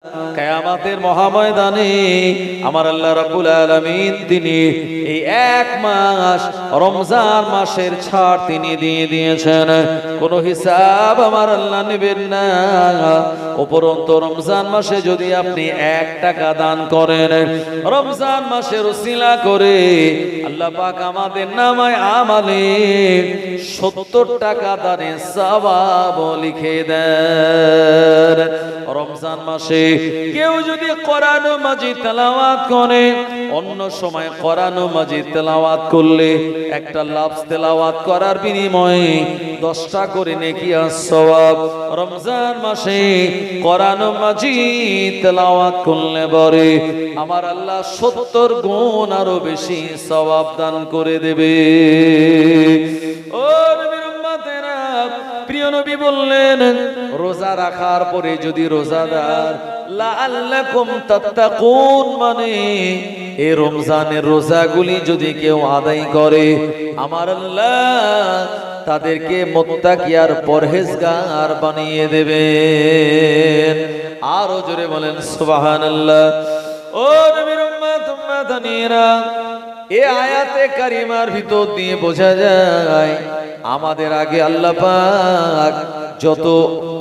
কিয়ামতের মহাময়দানে আমার আল্লাহ রাব্বুল আলামিন তিনি এই এক মাস রমজান মাসের ছাড় তিনি দিয়ে দিয়েছেন। কোনো হিসাব আমার আল্লাহ নেবেন না। উপরন্তু রমজান মাসে যদি আপনি 1 টাকা দান করেন, রমজান মাসের উসিলা করে আল্লাহ পাক আমাদের নামায় আমালে 70 টাকা দানের সওয়াব লিখে দেন। রমজান মাসে কেউ যদি কোরআন মাজিদ তেলাওয়াত করে, অন্য সময় কোরআন মাজিদ তেলাওয়াত করলে একটা লফজ তেলাওয়াত করার বিনিময়ে 10টা করে নেকি আর সওয়াব। রমজান মাসে কোরআন মাজিদ তেলাওয়াত করলে পরে আমার আল্লাহ 70 গুণ আরো বেশি সওয়াব দান করে দেবে। ও নবীর উম্মতেরা, প্রিয় নবী বললেন রোজা রাখার পরে যদি রোজাদার লাআল্লাকুম তাত্তাকুন মানে এই রমজানের রোজাগুলি যদি কেউ আদায় করে, আমার আল্লাহ তাদেরকে মুত্তাকি আর পরহেজগার বানিয়ে দেবেন। আরো জোরে বলেন সুবহানাল্লাহ। ও নবীর উম্মত-উম্মাতানিরা, এই আয়াতে কারিমার ভিতর দিয়ে বোঝা যায় আমাদের আগে আল্লাহ পাক যত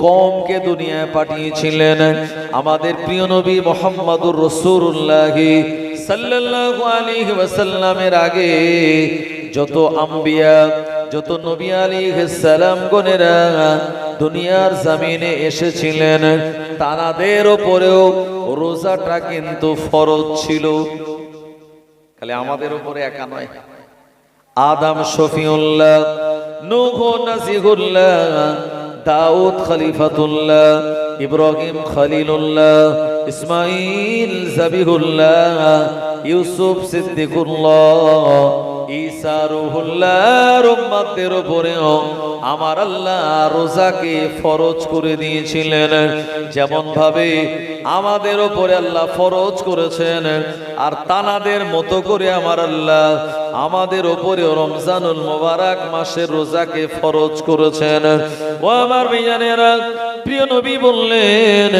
কওমকে দুনিয়ায় পাঠিয়েছিলেন, আমাদের প্রিয় নবী মুহাম্মদুর রাসূলুল্লাহ সাল্লাল্লাহু আলাইহি ওয়াসাল্লামের আগে যত আম্বিয়া, যত নবী আলাইহিস সালাম গণেরা দুনিয়ার জমিনে এসেছিলেন, তাদের উপরেও রোজাটা কিন্তু ফরজ ছিল। খালি আমাদের উপরে একা নয়। আদম শফিউল্লাহ, নূহ নাজিহুল্লাহ, দাউদ খলিফাতুল্লাহ, ইব্রাহিম খলিলুল্লাহ, ইসমাইল জাবিহুল্লাহ, ইউসুফ সিদ্দিকুল্লাহ, ঈসা রূহুল্লাহর উম্মতদের উপরেও আমার আল্লাহ রোজাকে ফরজ করে দিয়েছিলেন। যেমন ভাবে আমাদের উপরে আল্লাহ ফরজ করেছেন, আর তানাদের মতো করে আমার আল্লাহ আমাদের উপরে রমজানুল মুবারক মাসের রোজাকে ফরজ করেছেন। ও আমার ভাইয়ানেরা, প্রিয় নবী বললেন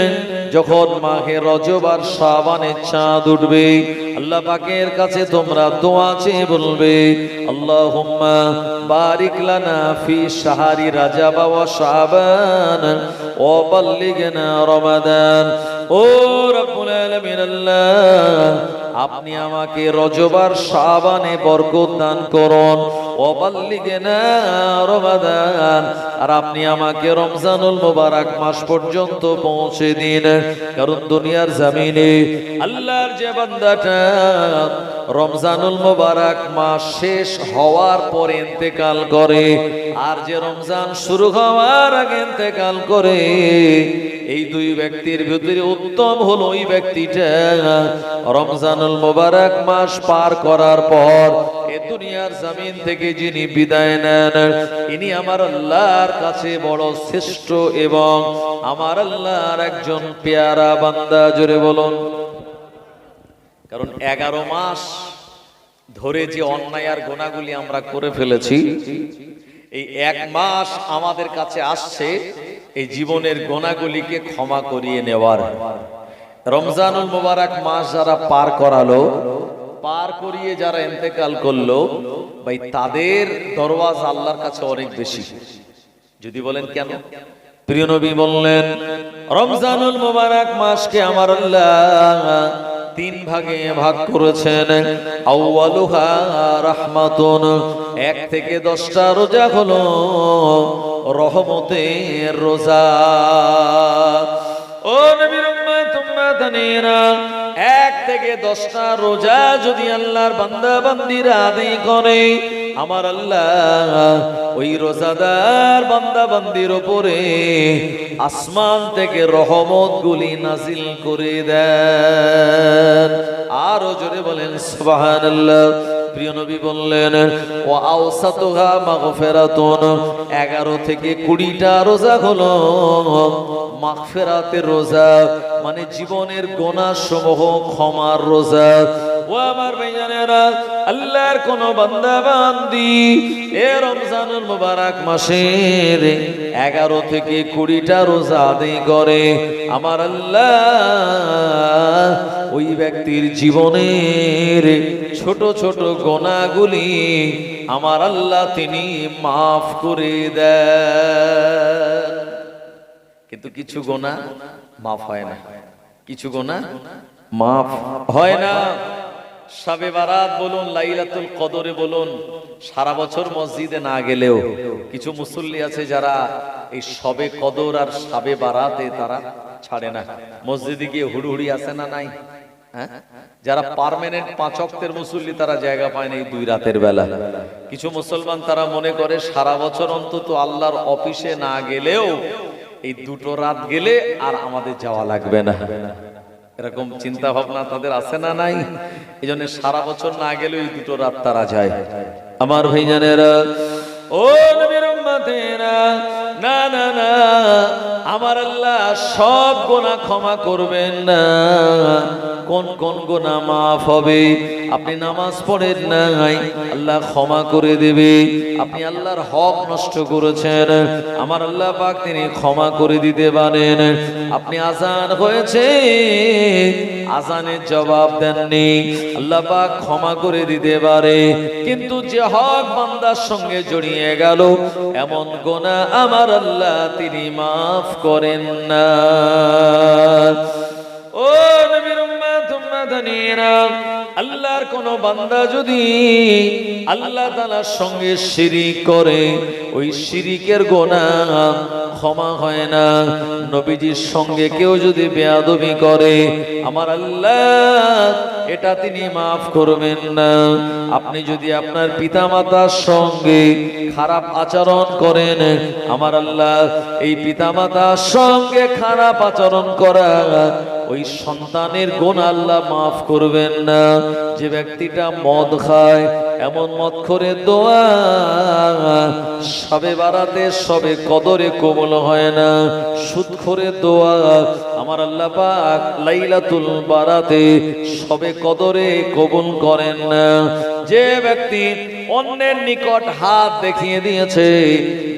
যখন মাহে রজব আর শাবানের চাঁদ উঠবে, আল্লাহ পাকের কাছে তোমরা দোয়া চেয়ে বলবে, আল্লাহুম্মা বারিক লানা ফি শাহরি রাজাব ওয়া শাবান ওয়া বাল্লিগনা রমাদান। ও রব্বুল আলামিন, আল্লাহ আপনি আমাকে রজব আর শাবানে বরকত দান করুন, ওয়া বাল্লিগনা রমাদান, আর আপনি আমাকে রমজানুল মুবারক মাস পর্যন্ত পৌঁছে দিন। কারণ দুনিয়ার জমিনে আল্লাহর যে বান্দাটা রমজানুল মুবারক মাস শেষ হওয়ার পর ইন্তেকাল করে, আর যে রমজান শুরু হওয়ার আগে ইন্তেকাল করে, এই দুই ব্যক্তির ভিতরে উত্তম হলো ওই ব্যক্তিটা রমজানুল মুবারক মাস পার করার পর এই দুনিয়ার জমিন থেকে যিনি বিদায় নেন, ইনি আমার আল্লাহর কাছে বড় শ্রেষ্ঠ এবং আমার আল্লাহর একজন পেয়ারা বান্দা। জোরে বলুন। কারণ 11 মাস ধরে যে অন্যায় আর গুনাহগুলি আমরা করে ফেলেছি, এই 1 মাস আমাদের কাছে আসছে এই জীবনের গুনাহগুলিকে ক্ষমা করিয়ে নেওয়ার। রমজানুল মুবারক মাস যারা পার করালো, পার করিয়ে যারা ইন্তেকাল করলো, ভাই তাদের দরওয়াজা আল্লাহর কাছে অনেক বেশি। যদি বলেন কেন? প্রিয় নবী বললেন রমজানুল মুবারক মাসকে আমার আল্লাহ 3 ভাগে ভাগ করেছেন। আউয়ালুহা রাহমাতুন, 1 থেকে 10টা রোজা হলো রহমতের রোজা। ও নবীর উম্মত-উম্মাতানিরা, 1 থেকে 10টা রোজা যদি আল্লাহর বান্দা বান্দীরা আদায় করে, আমার আল্লাহ ওই রোজাদার বান্দা বান্দির উপরে আসমান থেকে রহমত গুলি নাজিল করে দেন। আরো জোরে বলেন সুবহানাল্লাহ। প্রিয় নবী বললেন ওয়া আওসাতুহা মাগফিরাতুন, 11 থেকে 20টা রোজা হলো মাগফিরাতের রোজা, মানে জীবনের গুনাহ সমূহ ক্ষমার রোজা। ও আমার ভাইজানেরা, আল্লাহর কোন বান্দা বান্দি এ রমজানুল মুবারক মাসের 11 থেকে 20টা রোজা আদায় করে, আমার আল্লাহ ওই ব্যক্তির জীবনের ছোট ছোট গুনাহগুলি আমার আল্লাহ তিনি মাফ করে দেন। কিন্তু কিছু গুনাহ মাফ হয় না, কিছু গুনাহ মাফ হয় না। শবে বারাত বলুন, লাইলাতুল কদরে বলুন, সারা বছর মসজিদে না গেলেও কিছু মুসল্লি আছে যারা এই শবে কদর আর শবে বারাতে তারা ছাড়ে না, মসজিদে গিয়ে হুড়ুহুড়ি আসে না নাই? হ্যাঁ, যারা পার্মানেন্ট 5 ওয়াক্তের মুসল্লি তারা জায়গা পায় না এই 2 রাতের বেলা। কিছু মুসলমান তারা মনে করে সারা বছর অন্তত আল্লাহর অফিসে না গেলেও এই 2টো রাত গেলে আর আমাদের যাওয়া লাগবে না, এরকম চিন্তা ভাবনা তাদের আছে না নাই? এই জন্য সারা বছর না গেলেও এই 2টো রাত তারা যায়। আমার ভাইজানেরা, ও নবীর উম্মতেরা, না না না, আমার আল্লাহ সব গুনাহ ক্ষমা করবেন না। কোন কোন গুনাহ মাফ হবে? আপনি নামাজ পড়েন নাই, আল্লাহ ক্ষমা করে দেবে। আপনি আল্লাহর হক নষ্ট করেছেন, আমার আল্লাহ পাক তিনি ক্ষমা করে দিতে পারেন। আপনি আযান হয়েছে, আযানের জবাব দেননি, আল্লাহ পাক ক্ষমা করে দিতে পারে। কিন্তু যে হক বান্দার সঙ্গে জড়িয়ে গেল, এমন গুনাহ আমার আল্লাহ তিনি মাফ করেন না। ও নবীর উম্মত উম্মতানিরা, আল্লাহর কোন বান্দা যদি আল্লাহ তাআলার সঙ্গে শিরিক করে, ওই শিরিকের গুনাহ ক্ষমা হয় না। নবীজির সঙ্গে কেউ যদি বেয়াদবি করে, আমার আল্লাহ এটা তিনি মাফ করবেন না। আপনি যদি আপনার পিতামাতার সঙ্গে খারাপ আচরণ করেন, আমার আল্লাহ এই পিতামাতার সঙ্গে খারাপ আচরণ করা ওই সন্তানের গুনাহ আল্লাহ মাফ করবেন না। যে ব্যক্তিটা মদ খায়, এমন মদ করে দোয়া শবে বারাতে শবে কদরে কবুল হয় না। সুদখোরের দোয়া আমার আল্লাহ পাক লাইলাতুল বারাতে শবে কদরে কবুল করেন না। যে ব্যক্তি অন্যের নিকট হাত দেখিয়ে দিয়েছে,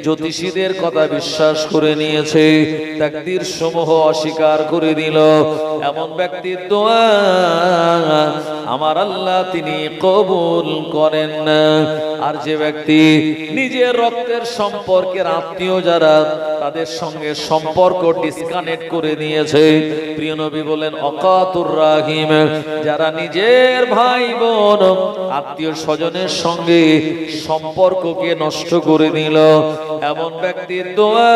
জ্যোতিষীদের কথা বিশ্বাস করে নিয়েছে, তাকদীর সমূহ অস্বীকার করে দিল, এমন ব্যক্তির দোয়া আমার আল্লাহ তিনি কবুল করেন না। আর যে ব্যক্তি নিজের রক্তের সম্পর্কের আত্মীয় যারা, তাদের সঙ্গে সম্পর্ক ডিসকানেক্ট করে দিয়েছে, প্রিয় নবী বলেন অকাতুর রাহিম, যারা নিজের ভাই বোন আত্মীয় স্বজনের সঙ্গে সম্পর্ককে নষ্ট করে দিল, এমন ব্যক্তির দোয়া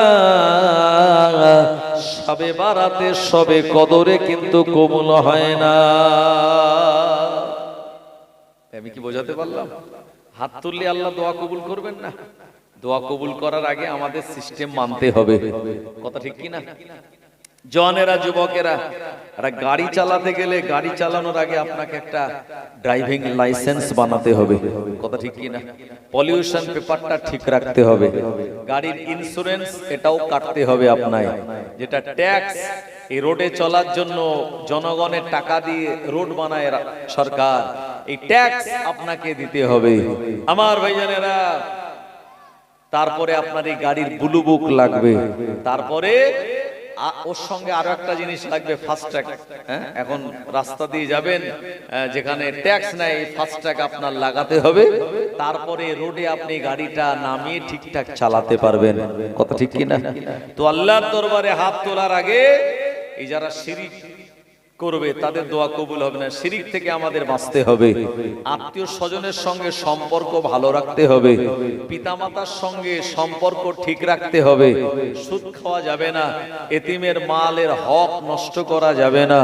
শবে বারাতে শবে কদরে কিন্তু কবুল হয় না। আমি কি বোঝাতে পারলাম? হাত তুললে আল্লাহ দোয়া কবুল করবেন না। দোয়া কবুল করার আগে আমাদের সিস্টেম মানতে হবে, কথা ঠিক কি না? জওয়ানেরা, যুবকেরা, গাড়ি চালাতে গেলে গাড়ি চালানোর আগে আপনাকে একটা ড্রাইভিং লাইসেন্স বানাতে হবে, কথা ঠিক কি না? পলিউশন পেপারটা ঠিক রাখতে হবে, গাড়ির ইন্স্যুরেন্স এটাও কাটতে হবে আপনার, যেটা ট্যাক্স এই রোডে চলার জন্য জনগণের টাকা দিয়ে রোড বানায় সরকার, এই ট্যাক্স আপনাকে দিতে হবে আমার ভাইজানেরা। তারপরে আপনার এই গাড়ির ব্লু বুক লাগবে, তারপরে ওর সঙ্গে আরো একটা জিনিস লাগবে, ফাস্ট্যাগ। এখন রাস্তা দিয়ে যাবেন যেখানে ট্যাক্স নাই, ফাস্ট্যাগ আপনার লাগাতে হবে, তারপরে রোডে আপনি গাড়িটা নামিয়ে ঠিকঠাক চালাতে পারবেন, কথা ঠিক কিনা? তো আল্লাহর দরবারে হাত তোলার আগে এই যারা শিরিক করবে তাদের দোয়া কবুল হবে না। শিরিক থেকে আমাদের বাঁচতে হবে, আত্মীয় স্বজনের সঙ্গে সম্পর্ক ভালো রাখতে হবে, পিতামাতার সঙ্গে সম্পর্ক ঠিক রাখতে হবে, সুদ খাওয়া যাবে না, এতিমের মালের হক নষ্ট করা যাবে না।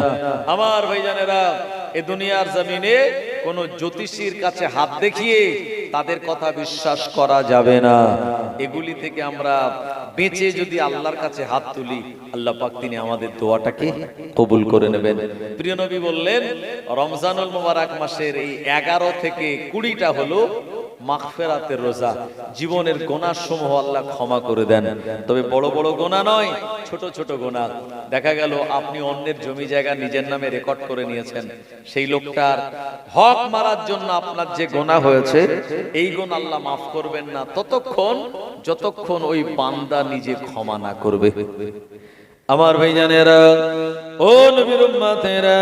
আমার ভাইজানেরা, এ দুনিয়ার জমিনে কোন জ্যোতিষীর কাছে হাত দেখিয়ে তাদের কথা বিশ্বাস করা যাবে না। এগুলি থেকে আমরা বেঁচে যদি আল্লাহর কাছে হাত তুলি, আল্লাহ পাক তিনি আমাদের দোয়াটাকে কবুল করে নেবেন। প্রিয় নবী বললেন রমজানুল মুবারক মাসের এই 11 থেকে 20টা হলো মাগফিরাতের রোজা, জীবনের গুনাহ সমূহ আল্লাহ ক্ষমা করে দেন। তবে বড় বড় গুনাহ নয়, ছোট ছোট গুনাহ। দেখা গেল আপনি অন্যের জমি জায়গা নিজের নামে রেকর্ড করে নিয়েছেন, সেই লোকটার হক মারার জন্য আপনার যে গুনাহ হয়েছে, এই গুনাহ আল্লাহ মাফ করবেন না ততক্ষণ যতক্ষণ ওই বান্দা নিজে ক্ষমা না করবে। আমার ভাইজানেরা, ও নবীর উম্মতেরা,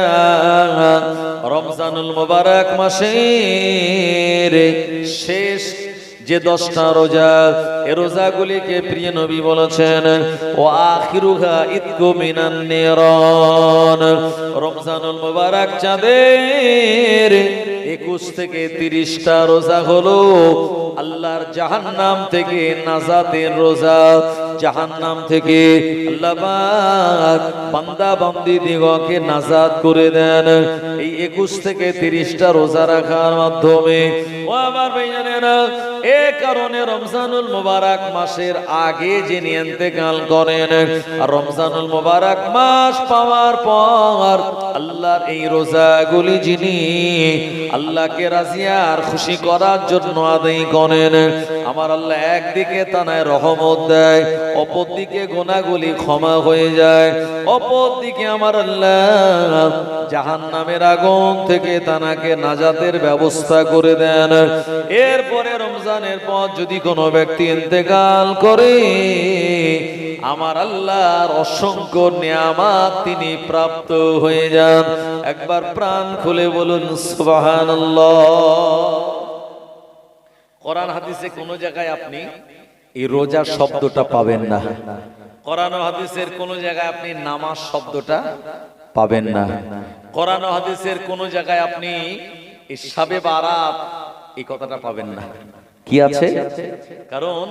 রমজানুল মুবারক মাসের শেষ যে 10টা রোজা, এই রোজাগুলিকে প্রিয় নবী বলেছেন ও আখিরুহা ইতকু মিনান নিরান। রমজানুল মুবারক চাঁদের 21 থেকে 30টা রোজা হলো আল্লাহর জাহান্নাম থেকে নাজাতের রোজা। জাহান্নাম থেকে আল্লাহ পাক বান্দা বান্দি দিগকে নাজাত করে দেন এই 21 থেকে 30টা রোজা রাখার মাধ্যমে। ও আমার ভাইজানেরা, এ কারণে রমজানুল মুবারক মাসের আগে যিনি ইন্তেকাল করেন, আর রমজানুল মুবারক মাস পাওয়ার পর আল্লাহর এই রোজাগুলি যিনি আল্লাহকে রাজি আর খুশি করার জন্য আদায় করেন, আমার আল্লাহ একদিকে তানায় রহমত দেয়, অপর দিকে গুনাহগুলি ক্ষমা হয়ে যায়, অপর দিকে আমার আল্লাহ জাহান্নামের আগুন থেকে তানাকে নাজাতের ব্যবস্থা করে দেন। এরপরে রমজানের পর যদি কোনো ব্যক্তি ইন্তেকাল করে, আমার আল্লাহর অসংখ্য নিয়ামত তিনি প্রাপ্ত হয়ে যান। একবার প্রাণ খুলে বলুন সুবহানাল্লাহ। কোরআন হাদিসে কোন জায়গায় আপনি এই রোজা শব্দটা পাবেন না। কোরআন ও হাদিসের কোন জায়গায় আপনি নামাজ শব্দটা পাবেন না। কোরআন ও হাদিসের কোন জায়গায় আপনি এই শাবে বারাত এই কথাটা পাবেন না। কি আছে? কারণ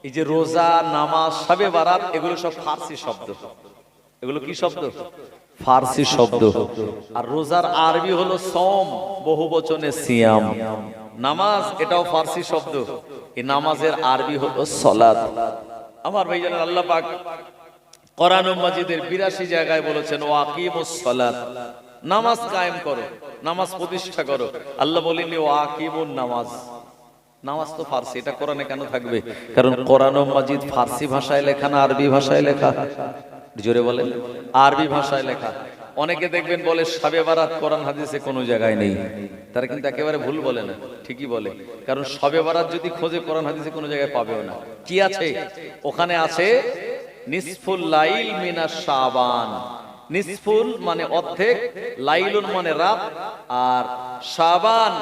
এই যে রোজা, নামাজ, শাবে বারাত এগুলো সব ফারসি শব্দ। এগুলো কি শব্দ? ফারসি শব্দ। আর রোজার আরবি হলো সওম, বহুবচনে সিয়াম। নামাজ এটাও ফারসি শব্দ, এই নামাজের আরবি হলো সালাত। আমার ভাইজান, আল্লাহ পাক কোরআন মাজিদের 82 জায়গায় বলেছেন ওয়াকিমুস সালাত, নামাজ কায়েম করো, নামাজ প্রতিষ্ঠা করো। আল্লাহ বলেননি ওয়াকিমুন নামাজ। নামাজ তো ফারসি, এটা কোরআনে কেন থাকবে? কারণ কোরআন মাজিদ ফারসি ভাষায় লেখা না আরবি ভাষায় লেখা? জোরে বলেন, আরবি ভাষায় লেখা। অনেকে দেখবেন বলে শাবে বারাত কোরআন হাদিসে কোনো জায়গায় নেই, তারা কিন্তু একেবারে ভুল বলে না, ঠিকই বলে। কারণ শাবে বারাত যদি খোঁজে কোরআন হাদিসে কোনো জায়গায় পাবেও না। কি আছে ওখানে? আছে নিসফুল লাইল মিনাশ শাবান। নিসফুল মানে অর্ধেক, লাইলুন মানে রাত, আর শাবান,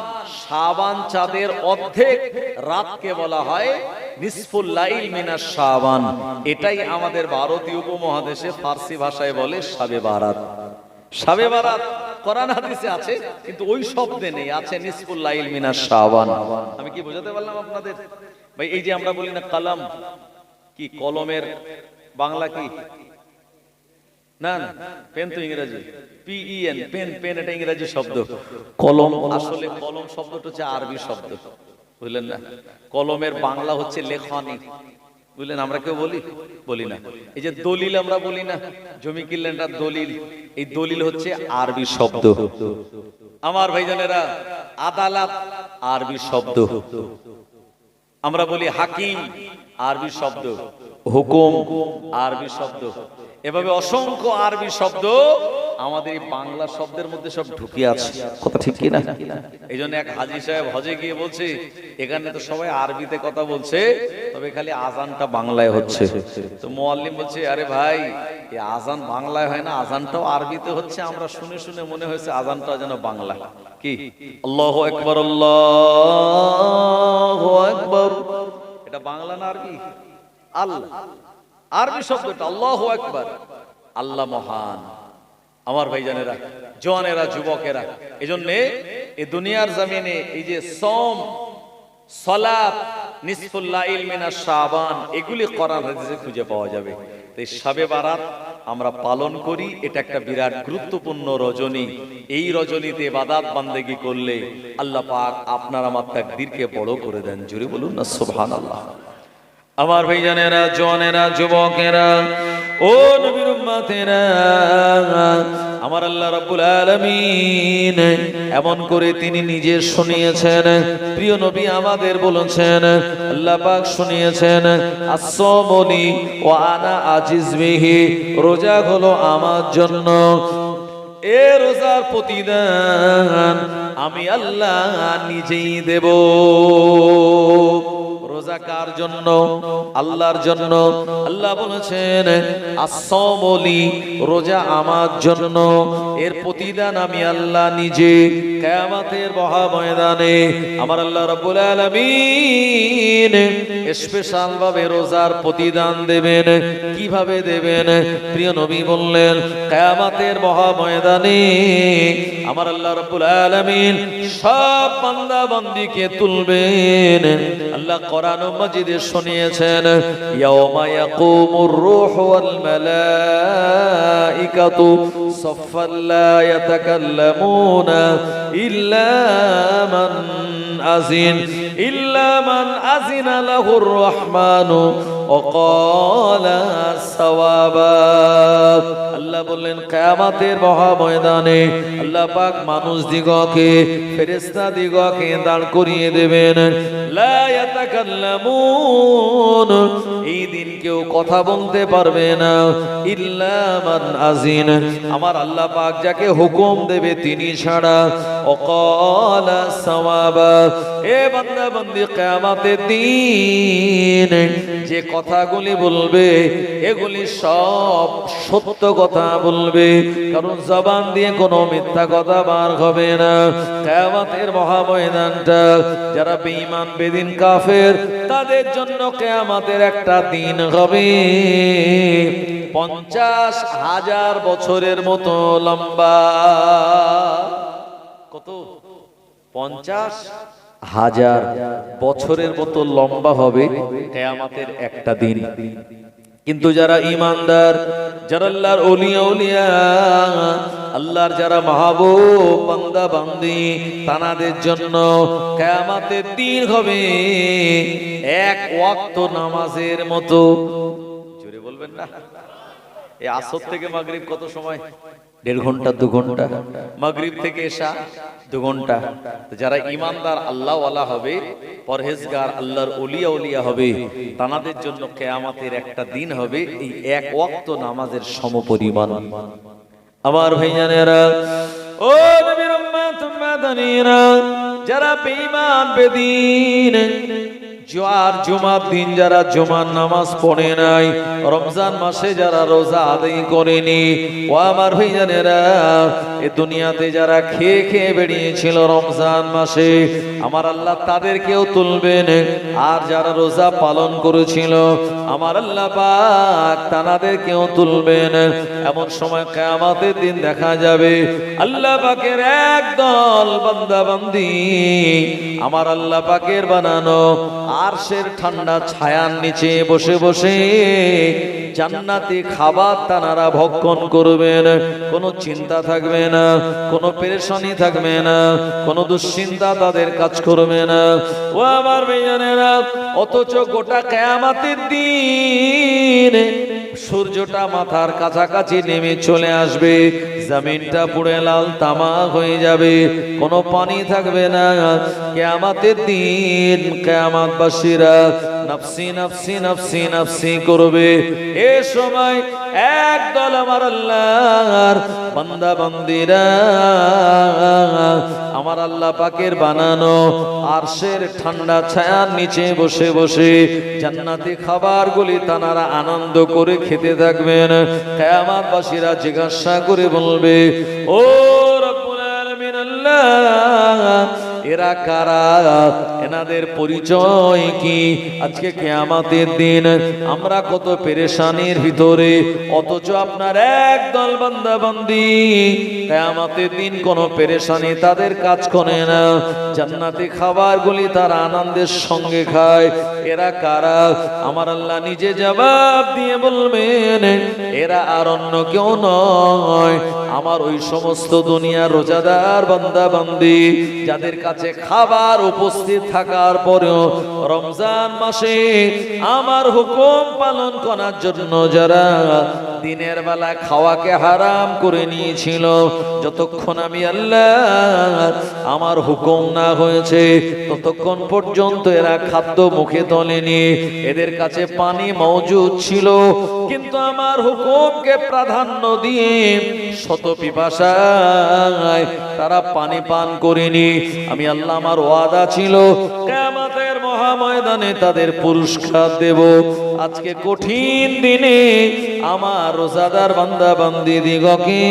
শাবান চাঁদের অর্ধেক রাতকে বলা হয় নিসফুল লাইল মিনাশ শাবান। এটাই আমাদের ভারতীয় উপমহাদেশে ফারসি ভাষায় বলে শাবে বারাত। শাবে বারাত কোরআন হাদিসে আছে, কিন্তু ওই শব্দে নেই, আছে নিসফুল লাইল মিনাশ শাবান। আমি কি বোঝাতে পারলাম আপনাদের? ভাই, এই যে আমরা বলি না কলম, কি কলমের বাংলা কি? না না, পেন তো ইংরেজি, PEN, পেন। পেন এটা ইংরেজি শব্দ। কলম, আসলে কলম শব্দটা হচ্ছে আরবি শব্দ, বুঝলেন না? কলমের বাংলা হচ্ছে লেখনী, বুঝলেন? আমরা কেউ বলি না। এই যে দলিল আমরা বলি না, জমি কিনলেন এটা দলিল, এই দলিল হচ্ছে আরবি শব্দ। আমার ভাইজানেরা, আদালত আরবি শব্দ। আমরা বলি হাকিম, আরবি শব্দ। হুকুম, আরবি শব্দ। এভাবে অসংখ্য আরবি শব্দ আমাদের এই বাংলা শব্দের মধ্যে সব ঢুকে আছে। কথা ঠিক কি না? এই জন্য এক হাজী সাহেব হজে গিয়ে বলছে, এখানে তো সবাই আরবিতে কথা বলছে, তবে খালি আজানটা বাংলায় হচ্ছে। তো মুয়াল্লিম বলছে, আরে ভাই, এই আজান বাংলায় হয় না, আজানটাও আরবিতে হচ্ছে। আমরা শুনে শুনে মনে হয়েছে আজানটা যেন বাংলা। কি? আল্লাহু আকবার, আল্লাহু আকবার, এটা বাংলা না আরবি? আল্লাহ, আরবি শব্দটা আল্লাহু আকবার, আল্লাহ মহান। আমার ভাইজানেরা, জওয়ানেরা, যুবকেরা, এজন্য এই দুনিয়ার জমিনে এই যে সওম, সালাত, নিসফুল লাইল মিনাশ শাবান, এগুলি কোরআন হাদিসে খুঁজে পাওয়া যাবে। এই শাবে বারাত আমরা পালন করি, এটা একটা বিরাট গুরুত্বপূর্ণ রজনী। এই রজনীতে ইবাদত বান্দেগি করলে আল্লাহ পাক আপনার আমার তাকদীরকে বড় করে দেন। জোরে বলুন না সুবহানাল্লাহ। আমার ভাইজানেরা, জওয়ানেরা, যুবকেরা, ও নবীর উম্মতেরা, আমার আল্লাহ রাব্বুল আলামিন এমন করে তিনি নিজে শুনিয়েছেন। প্রিয় নবী আমাদের বলেছেন, আল্লাহ পাক শুনিয়েছেন, as-sawmuli ওয়া আনা আজিজ বিহি, রোজা হলো আমার জন্য, এ রোজার প্রতিদান আমি আল্লাহ নিজেই দেব। রোজা কার জন্য? আল্লাহর জন্য। আল্লাহ বলেছেন as-sawmuli, রোজা আমার জন্য, এর প্রতিদান আমি আল্লাহ নিজে কিয়ামতের মহা ময়দানে আমার আল্লাহ রাব্বুল আলামিন স্পেশাল ভাবে রোজার প্রতিদান দেবেন। কিভাবে দেবেন? প্রিয় নবী বললেন, কিয়ামতের মহা ময়দানে আমার আল্লাহ রাব্বুল আলামিন সব বান্দা বান্দীকে তুলবেন। আল্লাহ কোরআন মাজিদে শুনিয়েছেন, ইয়াউমা ইয়াকুমুর রূহু ওয়াল মালাইকাতু সাফফান লা ইয়াতাকাল্লামুনা ইল্লা মান আযিনা লাহুর রাহমানু ওয়া ক্বালা সাওয়াবা। আল্লাহ বললেন, কিয়ামতের মহা ময়দানে আল্লাহ পাক মানুষ দিগকে, ফেরেশতা দিগকে দাঁড় করিয়ে দেবেন। লা ইয়াতাকাল্লামুন, এই দিন কেউ কথা বলতে পারবে না, ইল্লা মান আযিন, আমার আল্লাহ পাক যাকে হুকুম দেবে তিনি ছাড়া, ওয়া ক্বালা সাওয়াবা। এ বান্দা বান্দি, কিয়ামতের দিন যে কথাগুলি বলবে এগুলি সব সত্য কথা বলবে, কারণ জবান দিয়ে কোনো মিথ্যা কথা বার হবে না। কিয়ামতের মহা ময়দানটা যারা বেঈমান বেদিন কাফের তাদের জন্য কিয়ামতের একটা দিন হবে 50,000 বছরের মতো লম্বা। কত? 50,000 বছরের মতো লম্বা হবে কিয়ামতের একটা দিন। কিন্তু যারা ঈমানদার, যারা আল্লাহর ওলিয়া, আল্লাহর যারা মাহবুব বান্দা বান্দি, তাদের জন্য কিয়ামতের দিন হবে এক ওয়াক্ত নামাজের মতো। জোরে বলবেন না? এই আসর থেকে মাগরিব কত সময়? 1.5 ঘন্টা 2 ঘন্টা। মাগরিব থেকে এশা 2 ঘন্টা। যারা ঈমানদার আল্লাহ ওয়ালা হবে, পরহেজগার আল্লাহর ওলিয়া হবে, তাদের জন্য কিয়ামতের একটা দিন হবে এই এক ওয়াক্ত নামাজের সমপরিমাণ। আমার ভাইজানেরা, ও নবীর উম্মত উম্মাদানিরা, যারা বেঈমান বেদিন, জুমার দিন যারা জুমার নামাজ পড়ে নাই, রমজান মাসে যারা রোজা আদায় করেনি, ও আমার ভাইজানেরা, এ দুনিয়াতে যারা খেয়ে খেয়ে বেরিয়েছিল রমজান মাসে, আমার আল্লাহ তাদেরকেও তুলবেন। আর যারা রোজা পালন করেছিল আমার আল্লাহ পাক তাদেরকেও তুলবেন। এমন সময় কিয়ামতের দিন দেখা যাবে আল্লাহ পাকের একদল বান্দা বান্দি আমার আল্লাহ পাকের বানানো আরশের ঠান্ডা ছায়ার নিচে বসে বসে জান্নাতি খাবার তারা ভক্ষণ করবেন। কোনো চিন্তা থাকবে না, কোনো পেরেশানি থাকবে না, কোনো দুশ্চিন্তা তাদের কাজ করবে না। ও আমার ভাইজানেরা, অথচ গোটা কিয়ামতের দিন সূর্যটা মাথার কাছাকাছি নেমে চলে আসবে, জমিনটা পুড়ে লাল তামাক হয়ে যাবে, কোনো পানি থাকবে না। কিয়ামতের দিন কিয়ামতবাসীরা নফসি নফসি নফসি নফসি করবে। এ সময় একদল আমার আল্লাহর বান্দা বান্দিরা আমার আল্লাহ পাকের বানানো আরশের ঠান্ডা ছায়ার নিচে বসে বসে জান্নাতি খাবারগুলি তারা আনন্দ করে খেতে থাকবেন। কিয়ামতবাসীরা জিজ্ঞাসা করে বলবে, ও রব্বুল আলামিন আল্লাহ, এরা কারা? এনাদের পরিচয় কি? আজকে কিয়ামতের দিন আমরা কত পেরেশানির ভিতরে, অথচ আপনার একদল বান্দা বান্দি কিয়ামতের দিন কোনো পেরেশানি তাদের কাজ করে না, জান্নাতি খাবারগুলি তারা আনন্দের সঙ্গে খায়। এরা কারা? আমার আল্লাহ নিজে জবাব দিয়ে বলবেন, এরা আর অন্য কেউ নয়, আমার ওই সমস্ত দুনিয়ার রোজাদার বান্দা বান্দি যাদের কাছে খাবার উপস্থিত থাকার পরেও রমজান মাসে আমার হুকুম পালন করার জন্য যারা দিনের বেলা খাওয়াকে হারাম করে নিয়েছিল। যতক্ষণ আমি আল্লাহ আমার হুকুম না হয়েছে ততক্ষণ পর্যন্ত এরা খাদ্য মুখে তোলেনি। এদের কাছে পানি মওজুদ ছিল, কিন্তু আমার হুকুমকে প্রাধান্য দিয়ে শত পিপাসায় তারা পানি পান করেনি। আমি আল্লাহ আমার ওয়াদা ছিল কিয়ামতের মহাময়দানে তাদের পুরস্কার দেব। আজকে কঠিন দিনে আমার রোজাদার বান্দা বান্দি দিগকে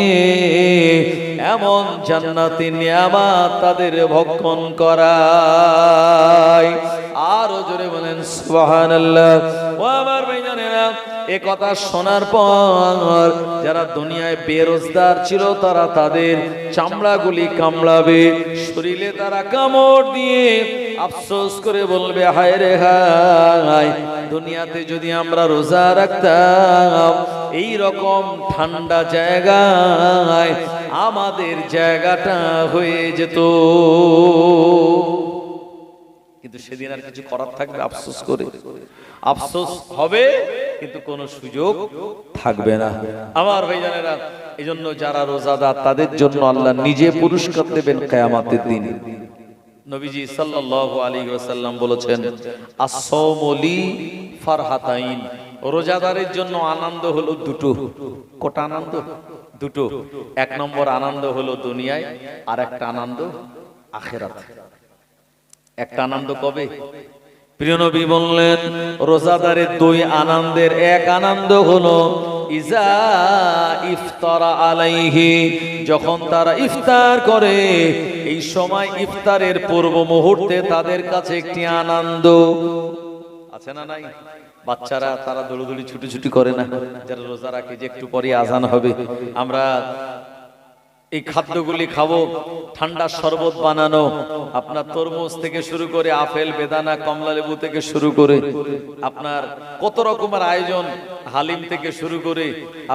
এমন জান্নাতি নিয়ামত তাদের ভক্ষণ করায়। আরো জোরে বলেন সুবহানাল্লাহ। ও আমার ভাইজানেরা, এ কথা শোনার পর যারা দুনিয়ায় বেরোজগার ছিল তারা তাদের চামড়াগুলি কামড়াবে, শরীরে তারা কামড় দিয়ে আফসোস করে বলবে, হায় রে হায়, দুনিয়াতে যদি আমরা রোজা রাখতাম এই রকম ঠান্ডা জায়গায় আমাদের জায়গাটা হয়ে যেত। কিন্তু সেদিন আর কিছু করার থাকবে? আফসোস করে আফসোস হবে, কিন্তু কোনো সুযোগ থাকবে না। আমার ভাইজানেরা, এই জন্য যারা রোজাদার তাদের জন্য আল্লাহ নিজে পুরস্কার দেবেন কিয়ামতের দিন। নবীজি সাল্লাল্লাহু আলাইহি ওয়াসাল্লাম বলেছেন, আস-সাওমু লি ফারহাতাইন, রোজাদারের জন্য আনন্দ হলো দুটো। কটা আনন্দ? দুটো। এক নম্বর আনন্দ হলো দুনিয়ায়, আর একটা আনন্দ আখিরাতে। একটা আনন্দ কবে? প্রিয় নবী বললেন, রোজাদারের দুই আনন্দের এক আনন্দ হলো ইজা ইফতারা আলাইহি, যখন তারা ইফতার করে, এই সময় ইফতারের পূর্ব মুহূর্তে তাদের কাছে একটি আনন্দ আছে না নাই? বাচ্চারা তারা দৌড়দৌড়ি ছুটি করে না, যারা রোজা রাখে, যে একটু পরে আজান হবে, আমরা এই খাদ্যগুলি খাবো। ঠান্ডা শরবত বানানো, আপনার তরমুজ থেকে শুরু করে আপেল, বেদানা, কমলা লেবু থেকে শুরু করে আপনার কত রকমের আয়োজন, হালিম থেকে শুরু করে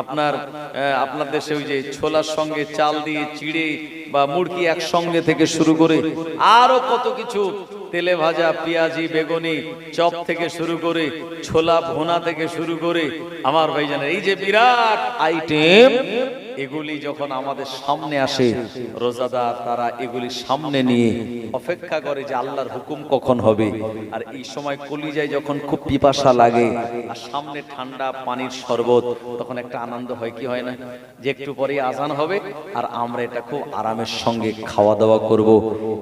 আপনার দেশে ওই যে ছোলার সঙ্গে চাল দিয়ে চিড়ে বা মুরগি একসঙ্গে থেকে শুরু করে আরো কত কিছু, তেলে ভাজা, পেঁয়াজি, বেগুনি, চপ থেকে শুরু করে ছোলা ভুনা থেকে শুরু করে, আমার ভাইজানের এই যে বিরাট আইটেম, এগুলি যখন আমাদের সামনে আসে, রোজাদার তারা এগুলি সামনে নিয়ে অপেক্ষা করে যে আল্লাহর হুকুম কখন হবে। আর এই সময় কলিজায় যখন খুব পিপাসা লাগে আর সামনে ঠান্ডা পানির শরবত, তখন একটা আনন্দ হয়, কি হয় না? যে একটু পরে আজান হবে আর আমরা এটা খুব আরামের সঙ্গে খাওয়া দাওয়া করব।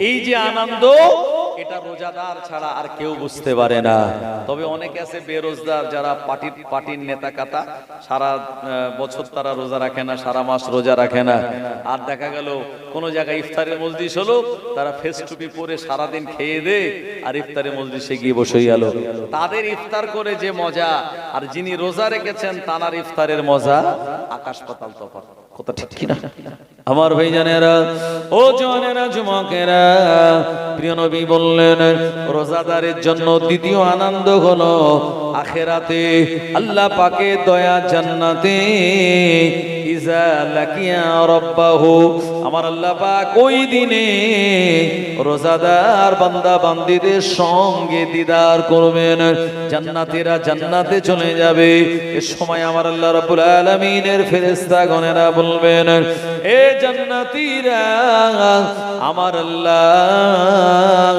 এই যে আনন্দ, এটা রোজাদার ছাড়া আর কেউ বুঝতে পারে না। তবে অনেকে আছে বেরোজগার, যারা পার্টির নেতা কাতা, সারা বছর তারা রোজা রাখে না, সারা মাস রোজা রাখে না, আর দেখা গেল কোন জায়গায় ইফতারের মজলিস হলো, তারা ফেস টুপি পরে সারাদিন খেয়ে দে আর ইফতারের মজলিসে গিয়ে বসে গেল। তাদের ইফতার করে যে মজা, আর যিনি রোজা রেখেছেন তার ইফতারের মজা আকাশ পাতাল তফাৎ। কথা ঠিক কিনা আমার ভাইজানেরা, ও জওয়ানেরা, যুবকেরা? প্রিয় নবী বললেন, রোজাদারের জন্য দ্বিতীয় আনন্দ হলো আখিরাতে, আল্লাহ পাকের দয়া, জান্নাতে। ইজা লাকিয়া রাব্বাহু, আমার আল্লাহ পাক ওই দিনে রোজাদার বান্দা বান্দীদের সঙ্গে দিদার করবেন। জান্নাতীরা জান্নাতে চলে যাবে। এ সময় আমার আল্লাহ রাব্বুল আলামিনের ফেরেশতাগণেরা বলবেন, এ জান্নাতীরা, আমার আল্লাহ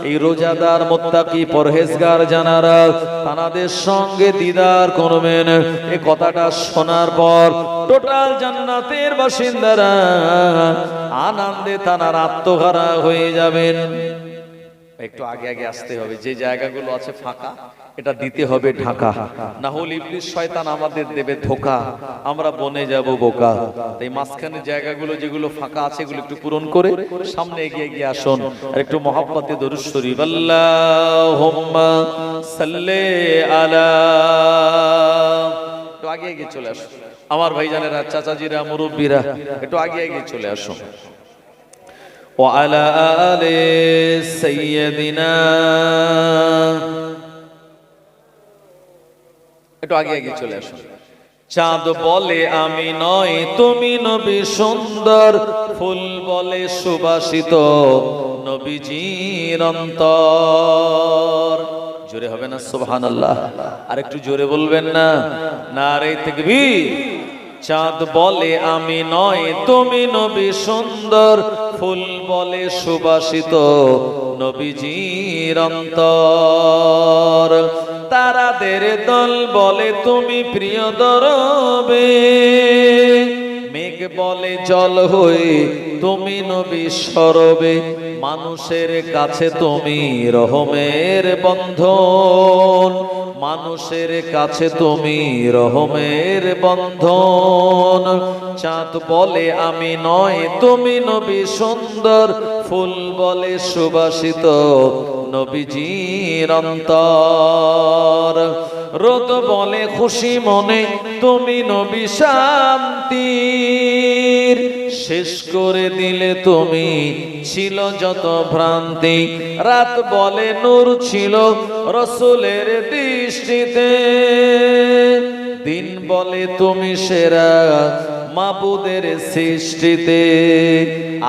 এই রোজাদার, মুত্তাকি, পরহেজগার জানারা তাদের সঙ্গে দিদার করবেন। এই কথাটা শোনার পর টোটাল জান্নাতের বাসিন্দারা আনন্দে তারা আত্মহারা হয়ে যাবেন। একটু আগে আগে আসতে হবে, যে জায়গাগুলো আছে ফাঁকা এটা দিতে হবে ঢাকা, না হলে ইবলিস শয়তান আমাদের দেবে ধোঁকা, আমরা বনে যাব বোকা। তাই মাঝখানে জায়গাগুলো যেগুলো ফাঁকা আছে এগুলো একটু পূরণ করে সামনে এগিয়ে গিয়ে আসুন, আর একটু মহব্বতে দরুদ শরীফ, আল্লাহুম্মা সাল্লি আলা, একটু আগে এগিয়ে চলে আসুন আমার ভাইজানেরা, চাচাজিরা, মুরব্বীরা, একটু আগে এগিয়ে চলে আসুন। وعلى آل سيدنا, একটু আগে আগে চলে আসুন। চাঁদ বলে আমি নয় তুমি নবী সুন্দর, ফুল বলে সুবাসিত নবীজির অন্তর। জোরে হবে না সুবহানাল্লাহ? আর একটু জোরে বলবেন না? নারে তাকবীর। চাঁদ বলে আমি নয় তুমি নবী সুন্দর, ফুল বলে সুবাসিত নবীজির অন্তর, তারাদের দল বলে তুমি প্রিয় দরবে, মেঘ বলে জল হয়ে তুমি নবী সরবে, মানুষের কাছে তুমি রহমের বন্ধন, মানুষের কাছে তুমি রহমের বন্ধন। চাঁদ বলে আমি নয় তুমি নবী সুন্দর, ফুল বলে সুবাসিত নবীজির অন্তর, রোদ বলে খুশি মনে তুমি নবী শান্তির, শেষ করে দিলে তুমি ছিল যত ভ্রান্তি, রাত বলে নূর ছিল রসুলের দৃষ্টিতে, দিন বলে তুমি সেরা মাবুদের সৃষ্টিতে,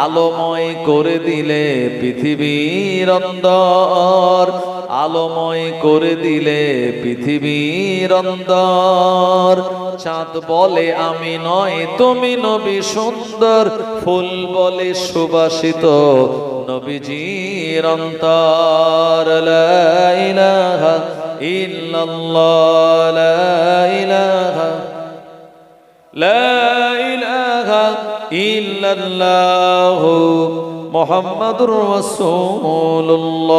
আলোময় করে দিলে পৃথিবীর অন্তর, আলোময় করে দিলে পৃথিবীর অন্তর। চাঁদ বলে আমি নয় তুমি নবী সুন্দর, ফুল বলে সুবাসিত নবীজির অন্তর। লা ইলাহা ইল্লাল্লাহ, লা ইলাহা, লা ইলাহা ইল্লাল্লাহ মুহাম্মাদুর রাসূলুল্লাহ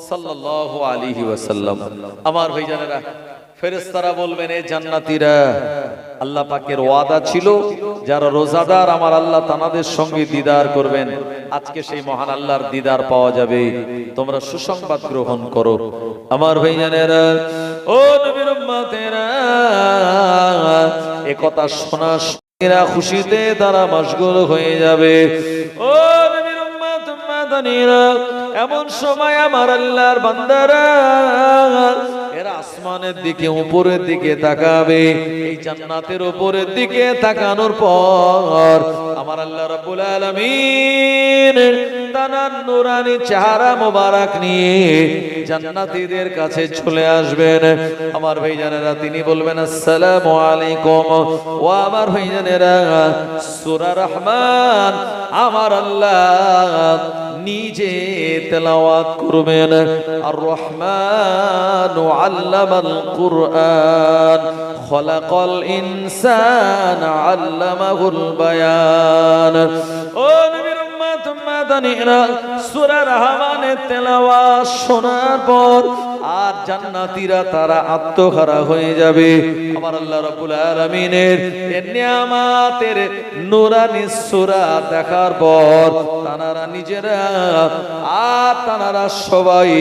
সাল্লাল্লাহু আলাইহি ওয়াসাল্লাম। আমার ভাইজানেরা, ফেরেশতারা বলবেন এ জান্নাতীরা, আল্লাহ পাকের ওয়াদা ছিল যারা রোজাদার আমার আল্লাহ তাদের সঙ্গে দিদার করবেন, আজকে সেই মহান আল্লাহর দিদার পাওয়া যাবে, তোমরা সুসংবাদ গ্রহণ করো। আমার ভাইজানেরা, ও নবীর উম্মতেরা, এ কথা শোনা এরা খুশিতে তারা মশগুল হয়ে যাবে। ও নবীর উম্মত উম্মতানিরা, এমন সময় আমার আল্লাহর বান্দারা এরা আসমানের দিকে উপরের দিকে তাকাবে, এই জান্নাতের উপরের দিকে তাকানোর পর আমার আল্লাহ রাব্বুল আলামিন তানার নূরানি চেহারা মোবারক নিয়ে জান্নাতীদের কাছে চলে আসবেন। আমার ভাইজানেরা, তিনি বলবেন আসসালামু আলাইকুম। ও আমার ভাইজানেরা, সূরা রহমান আমার আল্লাহ নিজে তেলাওয়াত করবেন। আর রহমানু আল্লামাল কুরআন খলাকাল ইনসান আল্লামাহুল বায়ান। ও নবীর উম্মত উম্মতানিরা, সূরা রহমানের তেলাওয়াত শোনার পর আর জান্নাতীরা তারা আত্মহারা হয়ে যাবে। আমার আল্লাহ রাব্বুল আলামিনের এই নিয়ামতের নূরানি সূরা দেখার পর তারা নিজেরা আর তারা সবাই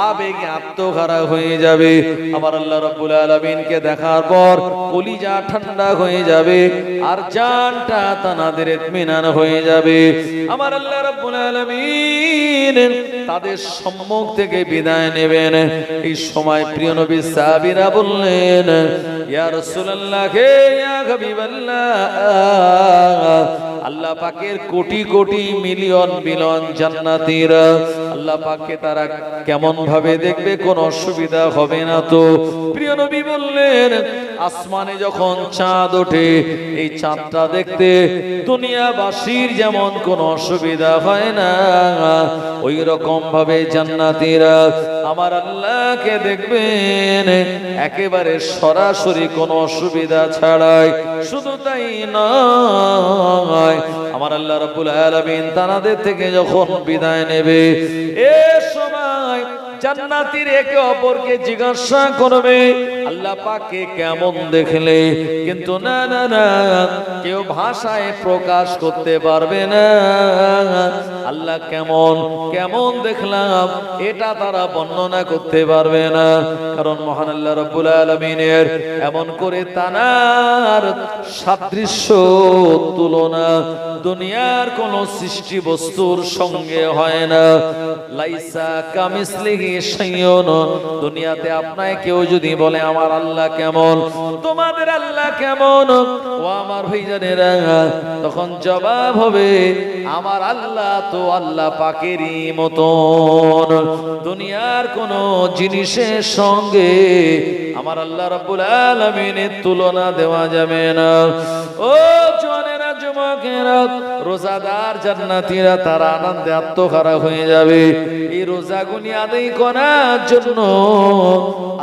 আবেগে আত্মহারা হয়ে যাবে। আমার আল্লাহ রাব্বুল আলামিনকে দেখার পর কলিজা ঠান্ডা হয়ে যাবে আর জানটা তাদের ইতমিনান হয়ে যাবে। আমার আল্লাহ রাব্বুল আলামিন তাদের সম্মুখ থেকে বিদায় নেবেন। এই সময় প্রিয় নবী সাহাবীরা বললেন, ইয়া রাসূলুল্লাহ, হে ইয়া হাবিবাল্লাহ, আল্লাহ পাকের কোটি কোটি মিলিয়ন মিলিয়ন জান্নাতীরা আল্লাহ পাককে তারা কেমন ভাবে দেখবে, কোন অসুবিধা হবে না তো? প্রিয় নবী বললেন, আসমানে যখন চাঁদ ওঠে এই চাঁদটা দেখতে দুনিয়াবাসীর যেমন কোন অসুবিধা হয় না, ওই রকম ভাবে জান্নাতীরা আমার আল্লাহকে দেখবেন একেবারে সরাসরি কোনো অসুবিধা ছাড়াই। শুধু তাই নয়, আমার আল্লাহ রাব্বুল আলামিন তাদের থেকে যখন বিদায় নেবে এ সময় জান্নাতীর একে অপরকে জিজ্ঞাসা করবে আল্লাহ পাককে কেমন দেখলে, কিন্তু না না না, কেউ ভাষায় প্রকাশ করতে পারবে না আল্লাহ কেমন কেমন দেখলাম, এটা তারা বর্ণনা করতে পারবে না। কারণ মহান আল্লাহ রাব্বুল আলামিনের এমন করে তানার সাদৃশ্য তুলনা দুনিয়ার কোন সৃষ্টি বস্তুর সঙ্গে হয় না। লাইসা কামিসলিহি শাইউন, দুনিয়াতে আপনাকে কেউ যদি বলে আমার আল্লাহ কেমন, তোমাদের আল্লাহ কেমন, ও আমার ভাইজানেরা, তখন জবাব হবে আমার আল্লাহ তো আল্লাহ পাকেরই মতন। দুনিয়ার কোন জিনিসের সঙ্গে আমার আল্লাহ রাব্বুল আলামিনের তুলনা দেওয়া যাবে না। ও জওয়ানেরা, যুবকেরা, রোজাদার জান্নাতীরা তারা আনন্দে আত্মহারা হয়ে যাবে। এই রোজাগুলি আদায় করার জন্য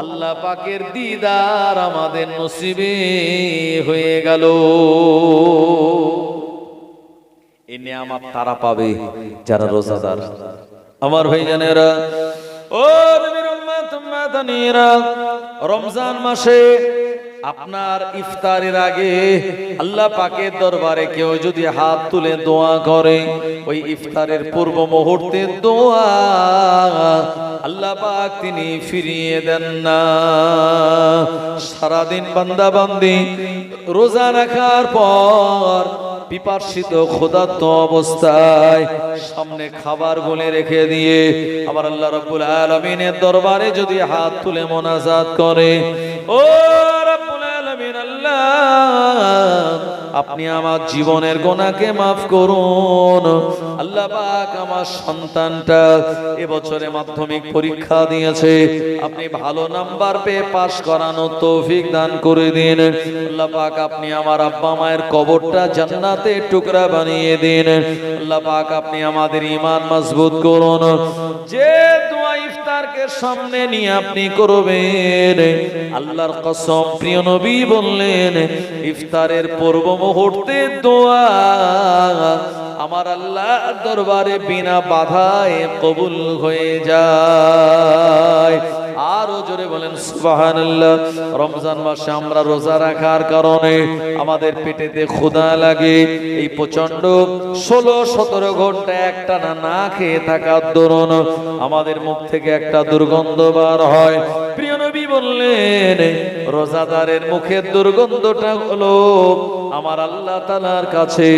আল্লাহ পাকের দিদার আমাদের নসিবে হয়ে গেল। এই নিয়ামত তারা পাবে যারা রোজাদার। আমার ভাইজানেরা, ও নবীর উম্মত উম্মাতানিরা, রমজান মাসে আপনার ইফতারের আগে আল্লাহ পাকের দরবারে কেউ যদি হাত তুলে দোয়া করে, ওই ইফতারের পূর্ব মুহূর্তের দোয়া আল্লাহ পাক তিনি ফিরিয়ে দেন না। সারাদিন বান্দা বান্দি রোজা রাখার পর পিপাসিত ক্ষুধার্ত অবস্থায় সামনে খাবার গুলে রেখে দিয়ে আবার আল্লাহ রাব্বুল আলামিনের দরবারে যদি হাত তুলে মোনাজাত করে, ও রাব্বুল আলামিন আল্লাহ, আপনি আমার জীবনের গুনাহকে মাফ করুন। আল্লাহ পাক আমার সন্তানটা এবছরে মাধ্যমিক পরীক্ষা দিয়েছে, আপনি ভালো নাম্বার পেয়ে পাশ করানোর তৌফিক দান করে দিন। আল্লাহ পাক আপনি আমার আব্বা মায়ের কবরটা জান্নাতের টুকরা বানিয়ে দিন। আল্লাহ পাক আপনি আমাদের ঈমান মজবুত করুন। যে দোয়া ইফতারকে সামনে নিয়ে আপনি করবেন, আল্লাহর কসম প্রিয় নবী বললেন ইফতারের পূর্ব মুহূর্তে দোয়া আমার আল্লাহর দরবারে বিনা বাধায় কবুল হয়ে যায়। আরো জোরে বলেন সুবহানাল্লাহ। রমজান মাসে আমরা রোজা রাখার কারণে আমাদের পেটেতে ক্ষুধা লাগে। এই প্রচন্ড 16-17 ঘন্টা একটানা না খেয়ে থাকার দরুন আমাদের মুখ থেকে একটা দুর্গন্ধ বার হয়। প্রিয় নবী বললেন রোজাদারের মুখের দুর্গন্ধটা হলো আমার আল্লাহ তাআলার কাছে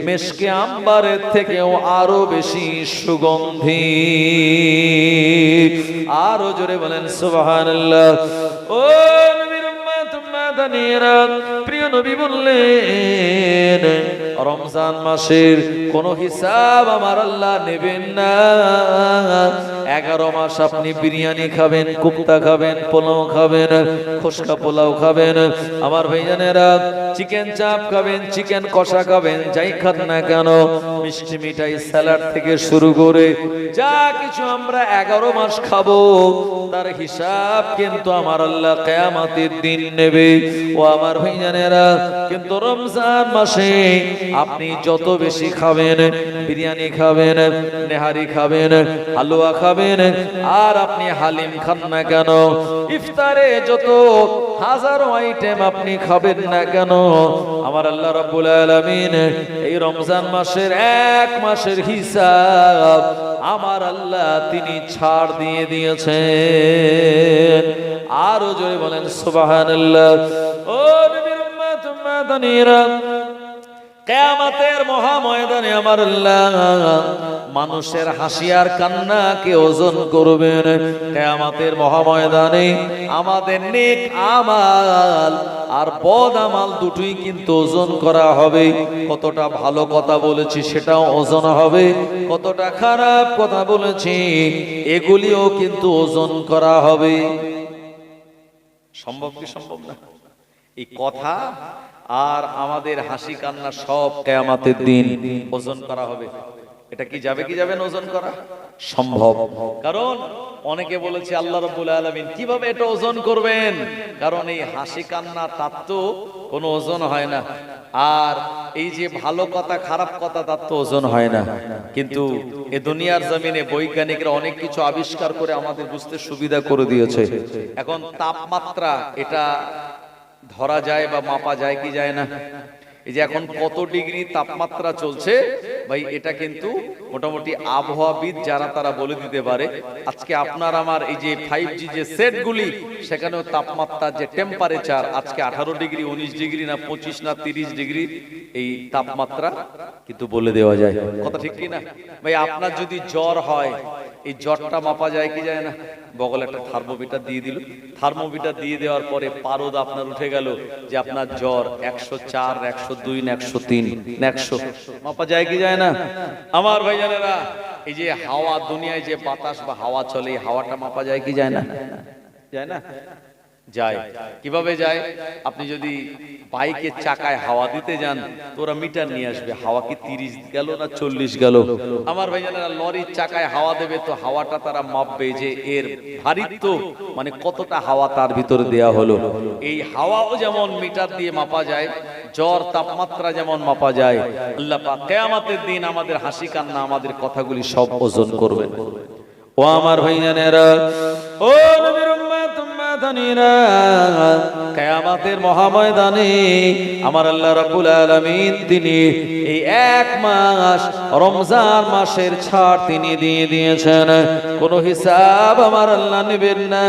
মিশকে আম্বারের থেকেও আরো বেশি সুগন্ধি। আরো জোরে বলেন সুবহানাল্লাহ। ও নবীর উম্মত উম্মাতানিরা, প্রিয় নবী বললেন রমজান মাসের কোন হিসাব আমার আল্লাহ নেবেন না। 11 মাস আপনি বিরিয়ানি খাবেন, কুপ্তা খাবেন, পোলাও খাবেন, খুশকা পোলাও খাবেন, আমার ভাইজানেরা চিকেন চাপ খাবেন, চিকেন কষা খাবেন, যাই খান না কেন, মিষ্টি মিঠাই স্যালাড থেকে শুরু করে যা কিছু আমরা 11 মাস খাবো তার হিসাব কিন্তু আমার আল্লাহ কিয়ামতের দিন নেবে। ও আমার ভাইজানেরা, কিন্তু রমজান মাসে আপনি যত বেশি খাবেন, বিরিয়ানি খাবেন, নেহারি খাবেন, হালুয়া খাবেন, আর আপনি হালিম খান না কেন, ইফতারে যত হাজারো আইটেম আপনি খাবেন না কেন, আমার আল্লাহ রাব্বুল আলামিন এই রমজান মাসের 1 মাসের হিসাব আমার আল্লাহ তিনি ছাড় দিয়ে দিয়েছেন। আরো জোরে বলেন সুবহানাল্লাহ। ও নবীর উম্মত উম্মাতানিরা, কিয়ামতের মহা ময়দানে আমার আল্লাহ মানুষের হাসি আর কান্নাকে ওজন করবেন। কিয়ামতের মহা ময়দানে আমাদের নেক আমাল আর বদ আমাল দুটোই কিন্তু ওজন করা হবে। কতটা ভালো কথা বলেছি সেটাও ওজন হবে, কতটা খারাপ কথা বলেছি এগুলিও কিন্তু ওজন করা হবে। সম্ভব কি সম্ভব না? এই কথা আর আমাদের হাসি কান্না সব কিয়ামতের দিন ওজন করা হবে। এটা কি যাবে কি যাবে না ওজন করা? সম্ভব। কারণ অনেকে বলেছে আল্লাহ রাব্বুল আলামিন কিভাবে এটা ওজন করবেন, কারণ এই হাসি কান্না তার তো কোনো ওজন হয় না, আর এই যে ভালো কথা খারাপ কথা তার তো ওজন হয় না। কিন্তু এ দুনিয়ার জমিনে বৈজ্ঞানিকরা অনেক কিছু আবিষ্কার করে আমাদের বুঝতে সুবিধা করে দিয়েছে। এখন তাপমাত্রা এটা ধরা যায় বা মাপা যায় কি যায় না? এই যে এখন কত ডিগ্রি তাপমাত্রা চলছে ভাই, এটা কিন্তু মোটামুটি আবহাওয়াবিদ যারা তারা বলে দিতে পারে আজকে আপনার আমার এই যে 5G যে সেটগুলি সেখানেও তাপমাত্রা যে টেম্পারেচার আজকে 18 ডিগ্রি 19 ডিগ্রি না 25 না 30 ডিগ্রি এই তাপমাত্রা কিন্তু বলে দেওয়া যায়। কথা ঠিক কি না ভাই? আপনার যদি জ্বর হয় এই জ্বরটা মাপা যায় কি যায় না? বগলে একটা থার্মোমিটার দিয়ে দিল, থার্মোমিটার দিয়ে দেওয়ার পরে পারদ আপনার উঠে গেল যে আপনার জ্বর 104 102 না 103 না 100 মাপা যায় কি যায় না? আমার ভাইজানেরা এই যে হাওয়া দুনিয়ায় যে বাতাস বা হাওয়া চলে এই হাওয়াটা মাপা যায় কি যায় না? যায় না? যায়। কিভাবে যায়? আপনি যদি বাইকের চাকায় হাওয়া দিতে যান তো ওরা মিটার নিয়ে আসবে, হাওয়া কি 30 গেল না 40 গেল। আমার ভাইজানেরা লরির চাকায় হাওয়া দেবে তো হাওয়াটা তারা মাপবে যে এর ভারিত্ব মানে কতটা হাওয়া তার ভিতরে দেয়া হলো। এই হাওয়াও যেমন মিটার দিয়ে মাপা যায়, জ্বর তাপমাত্রা যেমন মাপা যায়, আল্লাহ পাক কিয়ামতের দিন আমাদের হাসি কান্না আমাদের কথাগুলি সব ওজন করবেন। ও আমার ভাইজানেরা, ও নবীর উম্মত উম্মাতানিরা, কিয়ামতের মহাময়দানে আমার আল্লাহ রাব্বুল আলামিন তিনি এই এক মাস রমজান মাসের ছাড় তিনি দিয়ে দিয়েছেন। কোনো হিসাব আমার আল্লাহ নেবেন না।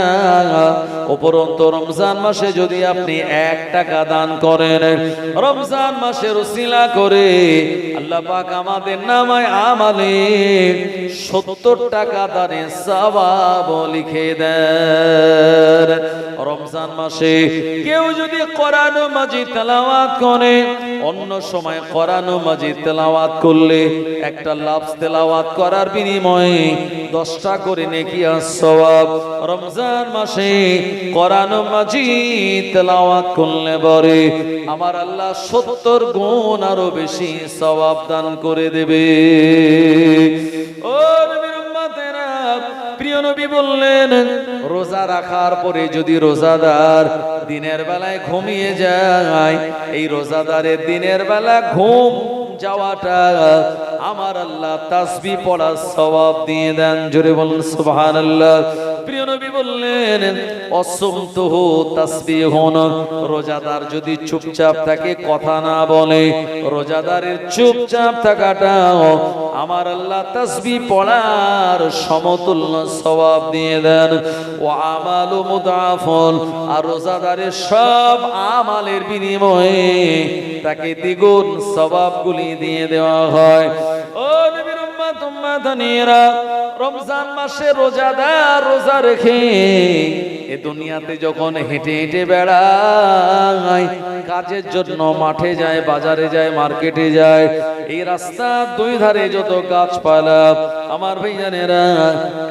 উপরন্ত রমজান মাসে যদি আপনি 1 টাকা দান করেন, রমজান মাসের উসিলা করে আল্লাহ পাক আমাদের নামায় আমালে 70 টাকা দানের সওয়াব লিখে দেন। রমজান মাসে কেউ যদি কোরআন মাজিদ তেলাওয়াত করে, অন্য সময় কোরআন মাজিদ তেলাওয়াত করলে একটা লফজ তেলাওয়াত করার বিনিময়ে 10টা করে নেকি আর সওয়াব। রমজান মাসে কোরআন মাজিদ তেলাওয়াত করলে পরে আমার আল্লাহ 70 গুণ আরো বেশি সওয়াব দান করে দেবে। ও নবীর উম্মতেরা, প্রিয় নবী বললেন রোজা রাখার পরে যদি রোজাদার দিনের বেলায় ঘুমিয়ে যায়, এই রোজাদারের দিনের বেলা ঘুম যাওয়াটা আমার আল্লাহ তাসবিহ পড়ার সওয়াব দিয়ে দেন। জোরে বলুন সুবহানাল্লাহ। প্রিয় নবী বললেন অসুমতুহু তাসবিহুন, রোজাদার যদি চুপচাপ থাকে কথা না বলে, রোজাদারের চুপচাপ থাকাটাও আমার আল্লাহ তাসবিহ পড়ার সমতুল্য সওয়াব দিয়ে দেন। ওয়া আমালু মুদাফুন, আর রোজাদারের সব আমালের বিনিময়ে তাকে দ্বিগুণ সওয়াবগুলি দিয়ে দেওয়া হয়। ও নবীর উম্মত উম্মাতানিরা, রমজান মাসে রোজাদার রোজা রেখে এ দুনিয়াতে যখন হেঁটে হেঁটে বেড়ায়, কাজের জন্য মাঠে যায়, বাজারে যায়, মার্কেটে যায়, এই রাস্তার দুই ধারে যত গাছপালা আমার ভাইজানেরা,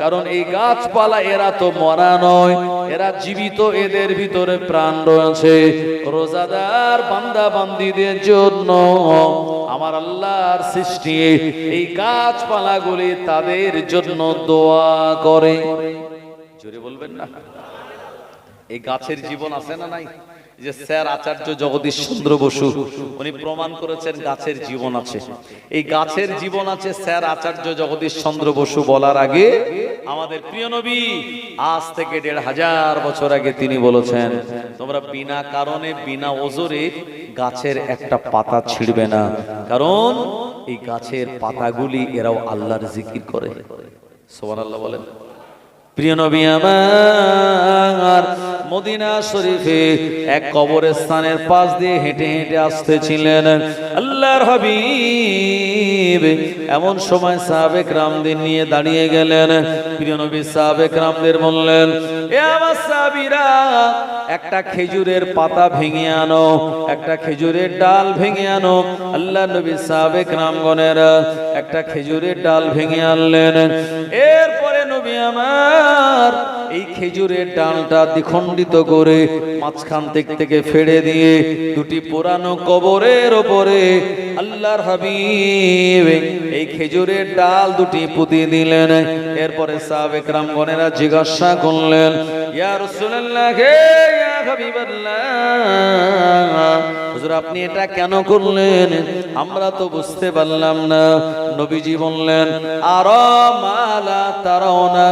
কারণ এই গাছপালা এরা তো মরা নয়, এরা জীবিত, এদের ভিতরে প্রাণ রয়েছে। রোজাদার বান্দা বান্দীদের জন্য আমার আল্লাহর সৃষ্টি এই গাছপালাগুলি তাদের জন্য দোয়া করে। জোরে বলবেন না? এই গাছের জীবন আছে না নাই? যে স্যার আচার্য জগদীশ চন্দ্র বসু উনি প্রমাণ করেছেন গাছের জীবন আছে। এই গাছের জীবন আছে স্যার আচার্য জগদীশ চন্দ্র বসু বলার আগে আমাদের প্রিয় নবী আজ থেকে 1500 বছর আগে তিনি বলেছেন, তোমরা বিনা কারণে বিনা ওজরে গাছের একটা পাতা ছিঁড়বে না, কারণ এই গাছের পাতাগুলি এরাও আল্লাহর জিকির করে। সুবহানাল্লাহ বলেন। প্রিয় নবী আমার মদিনা শরীফে এক কবরস্থানের পাশ দিয়ে হেঁটে হেঁটে আসতেছিলেন আল্লাহর হাবিব। এমন সময় সাহাবে কিরামদের নিয়ে দাঁড়িয়ে গেলেন। প্রিয় নবী সাহাবে কিরামদের বললেন, এ আমার সাহাবীরা, একটা খেজুরের পাতা ভেঙে আনো, একটা খেজুরের ডাল ভেঙে আনো। আল্লাহ নবী সাহাবে কিরামগণেরা একটা খেজুরের ডাল ভেঙে আনলেন। এরপরে নবী আমার এই খেজুরের ডালটা দ্বিখণ্ডিত করে মাঝখান থেকে ফেড়ে দিয়ে দুটি পুরানো কবরের ওপরে আল্লাহর হাবিব এই খেজুরের ডাল দুটি পুঁতে দিলেন। এরপরে সাহাবে কিরামগণেরা জিজ্ঞাসা করলেন, ইয়া রাসূলুল্লাহ, হে ইয়া হাবিবাল্লাহ, হুজুর আপনি এটা কেন করলেন? আমরা তো বুঝতে পারলাম না। নবীজি বললেন, আরা মা লা তারাউনা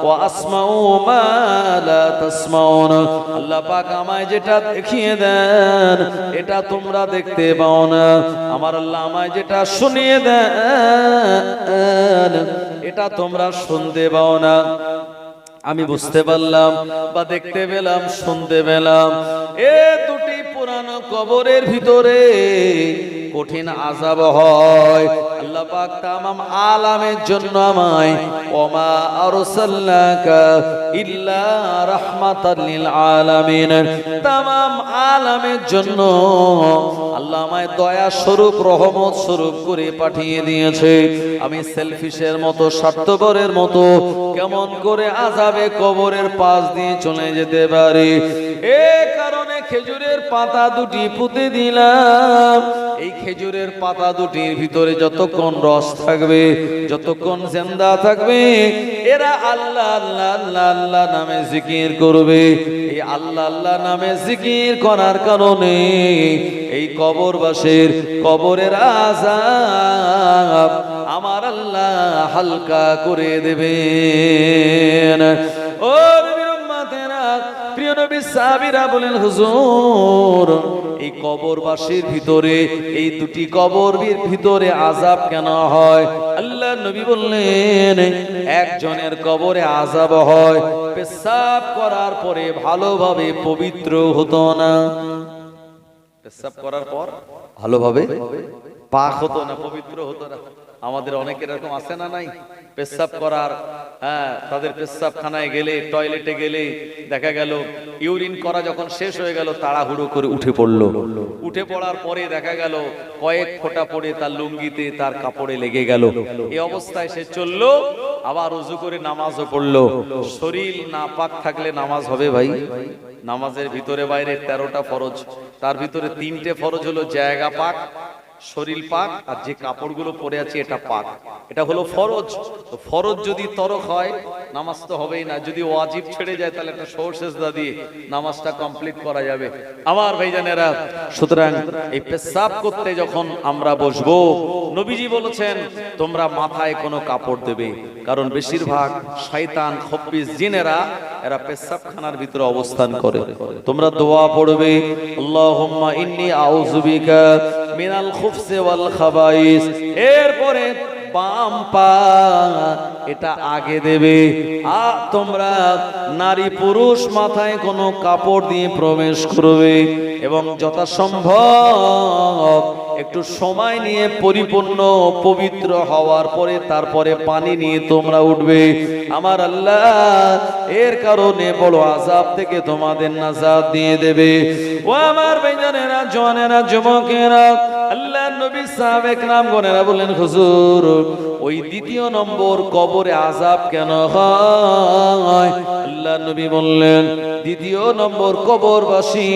ওয়া আসমাউ মা লা তাসমাউন, আল্লাহ পাক আমায় যেটা দেখিয়ে দেন এটা তোমরা দেখতে পাও না, আমার আল্লাহ আমায় যেটা শুনিয়ে দেন এটা তোমরা শুনতে পাও না। আমি বুঝতে পারলাম বা দেখতে পেলাম, শুনতে পেলাম এ দুটি পুরানো কবরের ভিতরে কঠিন আযাব হয়। আল্লাহ পাক তামাম আলামের জন্য আমায় ওমা আরসালনাকা ইল্লা রাহমাতাল লিল আলামিন, তামাম আলামের জন্য আল্লাহ আমায় দয়া স্বরূপ, রহমত স্বরূপ করে পাঠিয়ে দিয়েছে। আমি সেলফিশের মতো, স্বার্থপরের মতো কেমন করে আযাবে কবরের পাশ দিয়ে চলে যেতে পারি? এ কারণে খেজুরের পাতা দুটি পুঁতে দিলাম। এই খেজুরের পাতা দুটির ভিতরে যতক্ষণ রস থাকবে, যতক্ষণ জিন্দা থাকবে, এরা আল্লাহ আল্লাহ আল্লাহ আল্লাহ নামে জিকির করবে। এই আল্লাহ আল্লাহ নামে জিকির করার কারণে এই কবরবাসীর কবরের আযাব আমার আল্লাহ হালকা করে দেবেন। ও নবীর উম্মতেরা, প্রিয় নবী সাহাবীরা বলেন, হুজুর এই কবরবাসীর ভিতরে, এই দুটি কবরের ভিতরে আযাব কেন হয়? আল্লাহ নবী বললেন, একজনের কবরে আযাব হয় পেশাব করার পরে ভালোভাবে পবিত্র হতো না। পেশাব করার পর ভালোভাবে পাক হতো না, পবিত্র হতো না। আমাদের অনেকের এরকম আছে না নাই? পেশাব করার, তাদের পেশাবখানায় গেলে, টয়লেটে গেলে দেখা গেল ইউরিন করা যখন শেষ হয়ে গেল তাড়াহুড়ো করে উঠে পড়লো। উঠে পড়ার পরে দেখা গেল কয়েক ফোঁটা পড়ে তার লুঙ্গিতে, তার কাপড়ে লেগে গেল। এই অবস্থায় সে চললো, আবার ওযু করে নামাজও পড়লো। শরীর না পাক থাকলে নামাজ হবে ভাই? নামাজের ভিতরে বাইরে 13টা ফরজ, তার ভিতরে 3টে ফরজ হলো জায়গা পাক, শরীর পাক, আর যে কাপড়গুলো পরে আছে এটা পাক। এটা হলো ফরজ। তো ফরজ যদি তরক হয় নামাজ তো হবেই না। যদি ওয়াজিব ছেড়ে যায় তাহলে একটা সওর সেজদা দিয়ে নামাজটা কমপ্লিট করা যাবে আমার ভাইজানেরা। সুতরাং এই পেশাব করতে যখন আমরা বসবো, নবীজি বলেছেন তোমরা মাথায় কোনো কাপড় দেবে, কারণ বেশিরভাগ শয়তান খপ্পিস জিনেরা এরা পেশাবখানার ভিতরে অবস্থান করে। তোমরা দোয়া পড়বে, আল্লাহুম্মা ইন্নী আউযু বিকা মিনাল খুবসি ওয়াল খাবাইস। এরপরে বাম পা এটা আগে দেবে। তোমরা নারী পুরুষ মাথায় কোনো কাপড় দিয়ে প্রবেশ করবে এবং যথাসম্ভব একটু সময় নিয়ে পরিপূর্ণ পবিত্র হওয়ার পরে তারপরে পানি নিয়ে তোমরা উঠবে। আমার আল্লাহ এর কারণে বড় আযাব থেকে তোমাদের নাজাত দিয়ে দেবে। ও আমার ভাইজানেরা, জওয়ানেরা, যুবকেরা, আল্লাহ নবী সাহাবে কেরাম গণেরা বলেন, হুজুর ওই দ্বিতীয় নম্বর কবরে আযাব কেন হয়? আল্লাহ নবী বললেন, দ্বিতীয় নম্বর কবরবাসী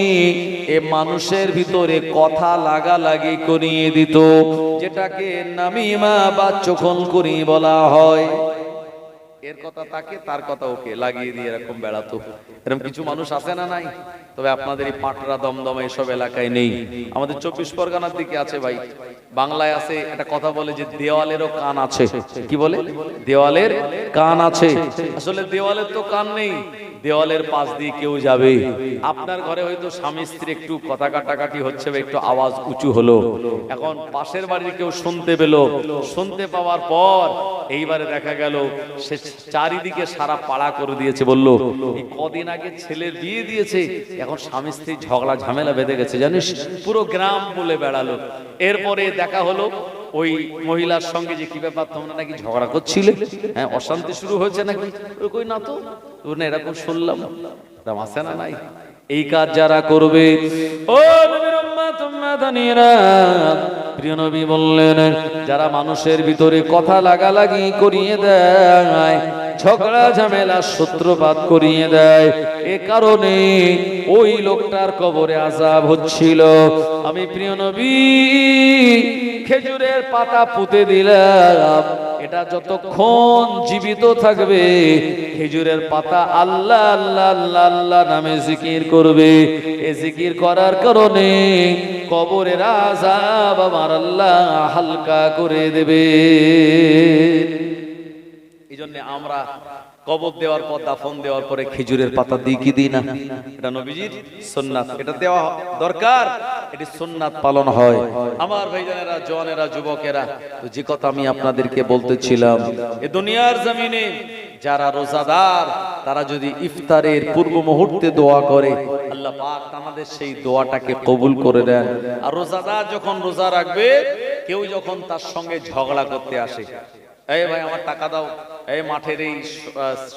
এ মানুষের ভিতরে কথা লাগালাগি করিয়ে দিত, যেটাকে নামিমা বা চোখলখড়ি বলা হয়। এর কথা তাকে, তার কথা ওকে লাগিয়ে দিয়ে এরকম বেড়াতো। এরকম কিছু মানুষ আছে না নাই? তবে আপনাদের এই পাটরা, দমদমা এসব এলাকায় নেই। আমাদের 24 পরগনার দিকে আছে ভাই, বাংলায় আছে একটা কথা বলে যে দেওয়ালেরও কান আছে। কি বলে? দেওয়ালের কান আছে। আসলে দেওয়ালের তো কান নেই, দেওয়ালের পাশ দিয়ে কেউ যাবে। আপনার ঘরে হয়তো স্বামী স্ত্রী একটু কথা কাটাকাটি হচ্ছে, একটু আওয়াজ উঁচু হলো, এখন পাশের বাড়ির কেউ শুনতে পেল। শুনতে পাওয়ার পর এইবারে দেখা গেল সে চারিদিকে সারা পাড়া করে দিয়েছে। বললো এই কদিন আগে ছেলের বিয়ে দিয়েছে, এখন স্বামী স্ত্রী ঝগড়া ঝামেলা বেঁধে গেছে জানিস, পুরো গ্রাম বলে বেড়ালো। এরপরে দেখা হলো ওই মহিলার সঙ্গে যে কি ব্যাপার, তোমরা নাকি ঝগড়া করছিলে, হ্যাঁ অশান্তি শুরু হয়েছে নাকি? কই না তো, এরকম শুনলাম। আছে না নাই? এই কাজ যারা করবে, ও নবীর উম্মত উম্মাদানিরা, প্রিয় নবী বললেন, যারা মানুষের ভিতরে কথা লাগালাগি করিয়ে দেয়, ঝগড়া ঝামেলা সূত্রপাত করিয়ে দেয়, এ কারণে ওই লোকটার কবরে আযাব হচ্ছিল। আমি প্রিয় নবী খেজুরের পাতা পুঁতে দিলাম, এটা যতক্ষণ জীবিত থাকবে খেজুরের পাতা আল্লাহ আল্লাহ আল্লাহ আল্লাহ নামে জিকির করবে। এই জিকির করার কারণে কবরের আযাব আমার আল্লাহ হালকা করে দেবে। জন্য আমরা কবর দেওয়ার পর, দাফন দেওয়ার পরে খেজুরের পাতা দিই কি দিই না? এটা নবীজির সুন্নাত, এটা দেওয়া দরকার, এটি সুন্নাত পালন হয়। আমার ভাইজানেরা, জওয়ানেরা, যুবকেরা, তো যে কথা আমি আপনাদেরকে বলতেছিলাম, এই দুনিয়ার জমিনে যারা রোজাদার তারা যদি ইফতারের পূর্ব মুহূর্তে দোয়া করে, আল্লাহ পাক আমাদের সেই দোয়াটাকে কবুল করে দেন। আর রোজাদার যখন রোজা রাখবে, কেউ যখন তার সঙ্গে ঝগড়া করতে আসে, এই ভাই আমার টাকা দাও, এই মাঠের এই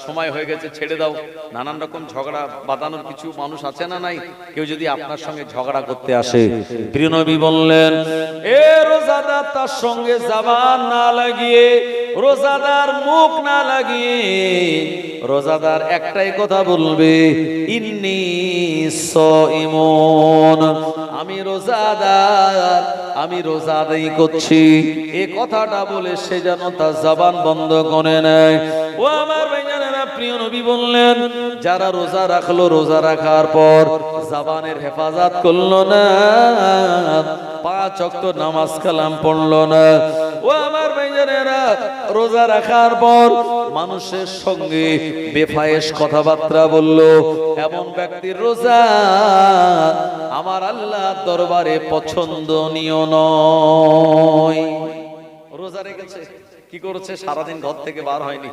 সময় হয়ে গেছে ছেড়ে দাও, নানান রকম ঝগড়া বাঁধানোর কিছু মানুষ আছে না নাই? কেউ যদি আপনার সঙ্গে ঝগড়া করতে আসে, প্রিয় নবী বললেন, এ রোজাদার তার সঙ্গে জবান না লাগিয়ে, রোজাদার মুখ না লাগিয়ে, রোজাদার একটাই কথা বলবে, ইন্নী সাইমুন, আমি রোজাদার, আমি রোজা আদায় করছি, এই কথাটা বলে সে যেন তার জবান বন্ধ করে নেয়। ও আমার ভাইজানেরা, প্রিয় নবী বললেন, যারা রোজা রাখলো, রোজা রাখার পর জবানের হেফাজত করলো না, 5 ওয়াক্ত নামাজ কালাম পড়লো না, ও আমার ভাইজানেরা, রোজা রাখার পর মানুষের সঙ্গে বেফায়েশ কথাবার্তা বললো, এমন ব্যক্তির রোজা আমার আল্লাহর দরবারে পছন্দনীয় নয়। রোজা রেখেছে, কি করেছে? সারাদিন ঘর থেকে বার হয়নি,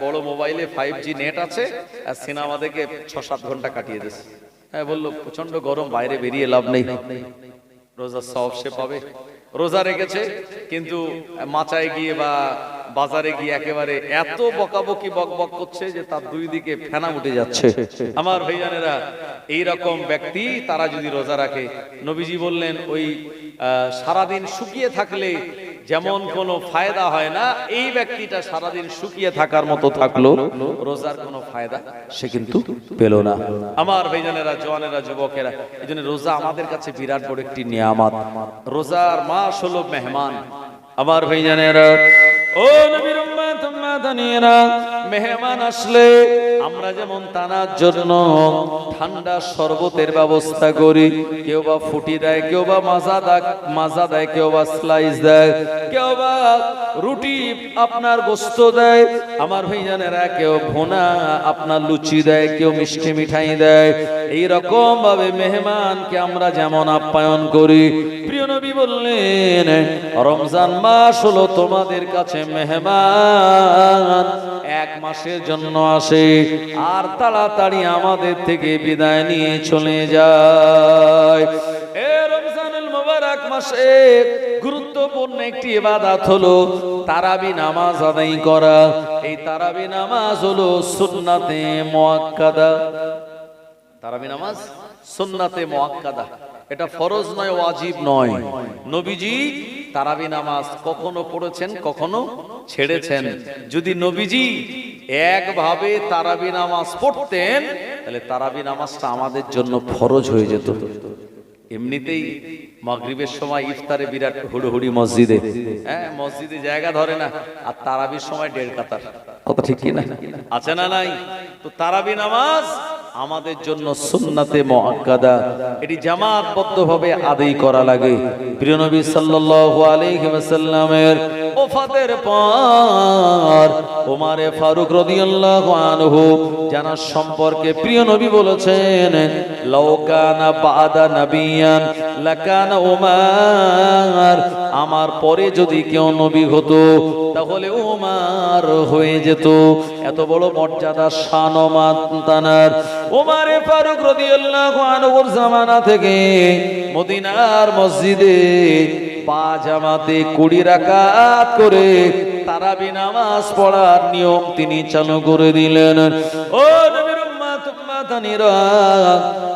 বড় মোবাইলে 5G নেট আছে, আর সিনেমা দেখে 6-7 ঘন্টা কাটিয়ে দিয়েছে। বললো প্রচন্ড গরম, বাইরে বেরিয়ে লাভ নেই, রোজার সওয়াব সে পাবে। রোজা রেখেছে, কিন্তু মাচায় গিয়ে বা বাজারে গিয়ে একেবারে এত বকাবকি বকবক করছে যে তার 2 দিকে ফেনা উঠে যাচ্ছে। আমার ভাইজানেরা, এইরকম ব্যক্তি তারা যদি রোজা রাখে, নবীজি বললেন, ওই সারাদিন শুকিয়ে থাকলে যেমন কোনো ফায়দা হয় না, এই ব্যক্তিটা সারাদিন শুকিয়ে থাকার মতো থাকলো, রোজার কোনো ফায়দা সে কিন্তু পেল না। আমার ভাইজানেরা, জওয়ানেরা, যুবকেরা, এই জন্য রোজা আমাদের কাছে বিরাট বড় একটি নিয়ামত। রোজার মাস হলো মেহমান। আমার ভাইজানেরা, ও নবীর উম্মত, উম্মাদানিরা, মেহমান আসলে আমরা যেমন তানার জন্য ঠান্ডা শরবতের ব্যবস্থা করি, কেউ বা ফুটি দেয়, কেউ বা মাজা দেয়, কেউ বা স্লাইস দেয়, কেউ বা রুটি আপনার গোস্ত দেয়, আমার ভাইজানেরা, কেউ ভুনা আপনার লুচি দেয়, কেউ মিষ্টি মিঠাই দেয়। এই রকম ভাবে মেহমানকে আমরা যেমন আপ্যায়ন করি, প্রিয় নবী বললেন, রমজান মাস হলো তোমাদের কাছে মেহমান, 1 মাসের জন্য আসে আর তাড়াতাড়ি আমাদের থেকে বিদায় নিয়ে চলে যায়। এ রমজানুল মুবারক মাসে গুরুত্বপূর্ণ একটি ইবাদত হলো তারাবি নামাজ আদায় করা। এই তারাবি নামাজ হলো সুন্নাতে মুআক্কাদা। তারাবি নামাজ সুন্নাতে মুআক্কাদা, এটা ফরজ নয়, ওয়াজিব নয়। নবীজি তারাবি নামাজ কখনো পড়েছেন, কখনো ছেড়েছেন। যদি নবীজি একভাবে তারাবি নামাজ পড়তেন, তাহলে তারাবি নামাজটা আমাদের জন্য ফরজ হয়ে যেত। এমনিতেই মাগরিবের সময় ইফতারে বিরাট হুড়োহুড়ি মসজিদে, মসজিদে জায়গা ধরে না, আর তারাবির সময় 1.5 কাতার, কথা ঠিক কি না? আছে না নাই? তো তারাবি নামাজ আমাদের জন্য সুন্নাতে মুআক্কাদা, এটি জামাতবদ্ধভাবে আদায় করা লাগে। প্রিয় নবী সাল্লাল্লাহু আলাইহি ওয়াসাল্লামের ওফাতের পর ওমরে ফারুক রাদিয়াল্লাহু আনহু জানার সম্পর্কে প্রিয় নবী বলেছেন, লাউ কানা বাদা নাবিয়ান লাকানা ওমর, আমার পরে যদি কেউ নবী হতো তাহলে ওমর হয়ে যেত। এত বড় মর্যাদা, শান ও মানতানার ওমরে ফারুক রাদিয়াল্লাহু আনহুর জামানা থেকে মদিনার মসজিদে 5 জামাতে 20 রাকাত করে তারাবি নামাজ পড়ার নিয়ম তিনি চালু করে দিলেন। ও নবীর উম্মত, উম্মাদানিরা,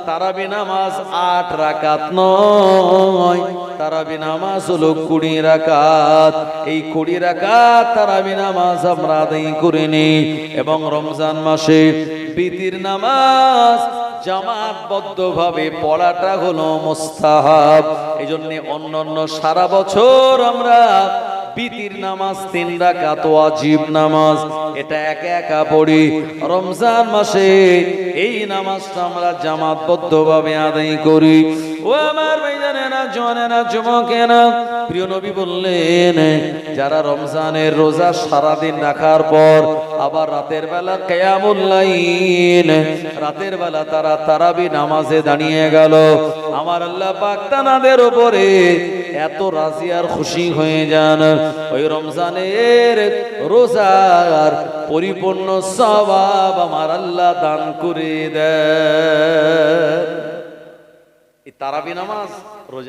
তারাবি নামাজ 8 রাকাত নয়, তারাবি নামাজ হলো 20 রাকাত। এই 20 রাকাত তারাবি নামাজ আমরা আদায় করে নিই। এবং রমজান মাসে বিতির নামাজ জামাতবদ্ধভাবে পড়াটা হলো মুস্তাহাব। এই জন্য অন্যান্য সারা বছর আমরা বিতির নামাজ 3 রাকাত ওয়াজিব নামাজ, এটা একা একা পড়ি। রমজান মাসে এই নামাজটা আমরা জামাতবদ্ধভাবে আদায় করি। ও আমার ভাইজানেরা, জওয়ানেরা, যুবকেরা, প্রিয় নবী বললেন, যারা রমজানের রোজা সারাদিন রাখার পর আবার রাতের বেলা কিয়ামুল লাইল, রাতের বেলা তারা তারাবি নামাজে দাঁড়িয়ে গেল, আমার আল্লাহ পাক তাদের উপরে এত রাজি আর খুশি হয়ে যান, ওই রমজানের রোজার পরিপূর্ণ সওয়াব আমার আল্লাহ দান করে দেন। এই তারাবি নামাজ রোজা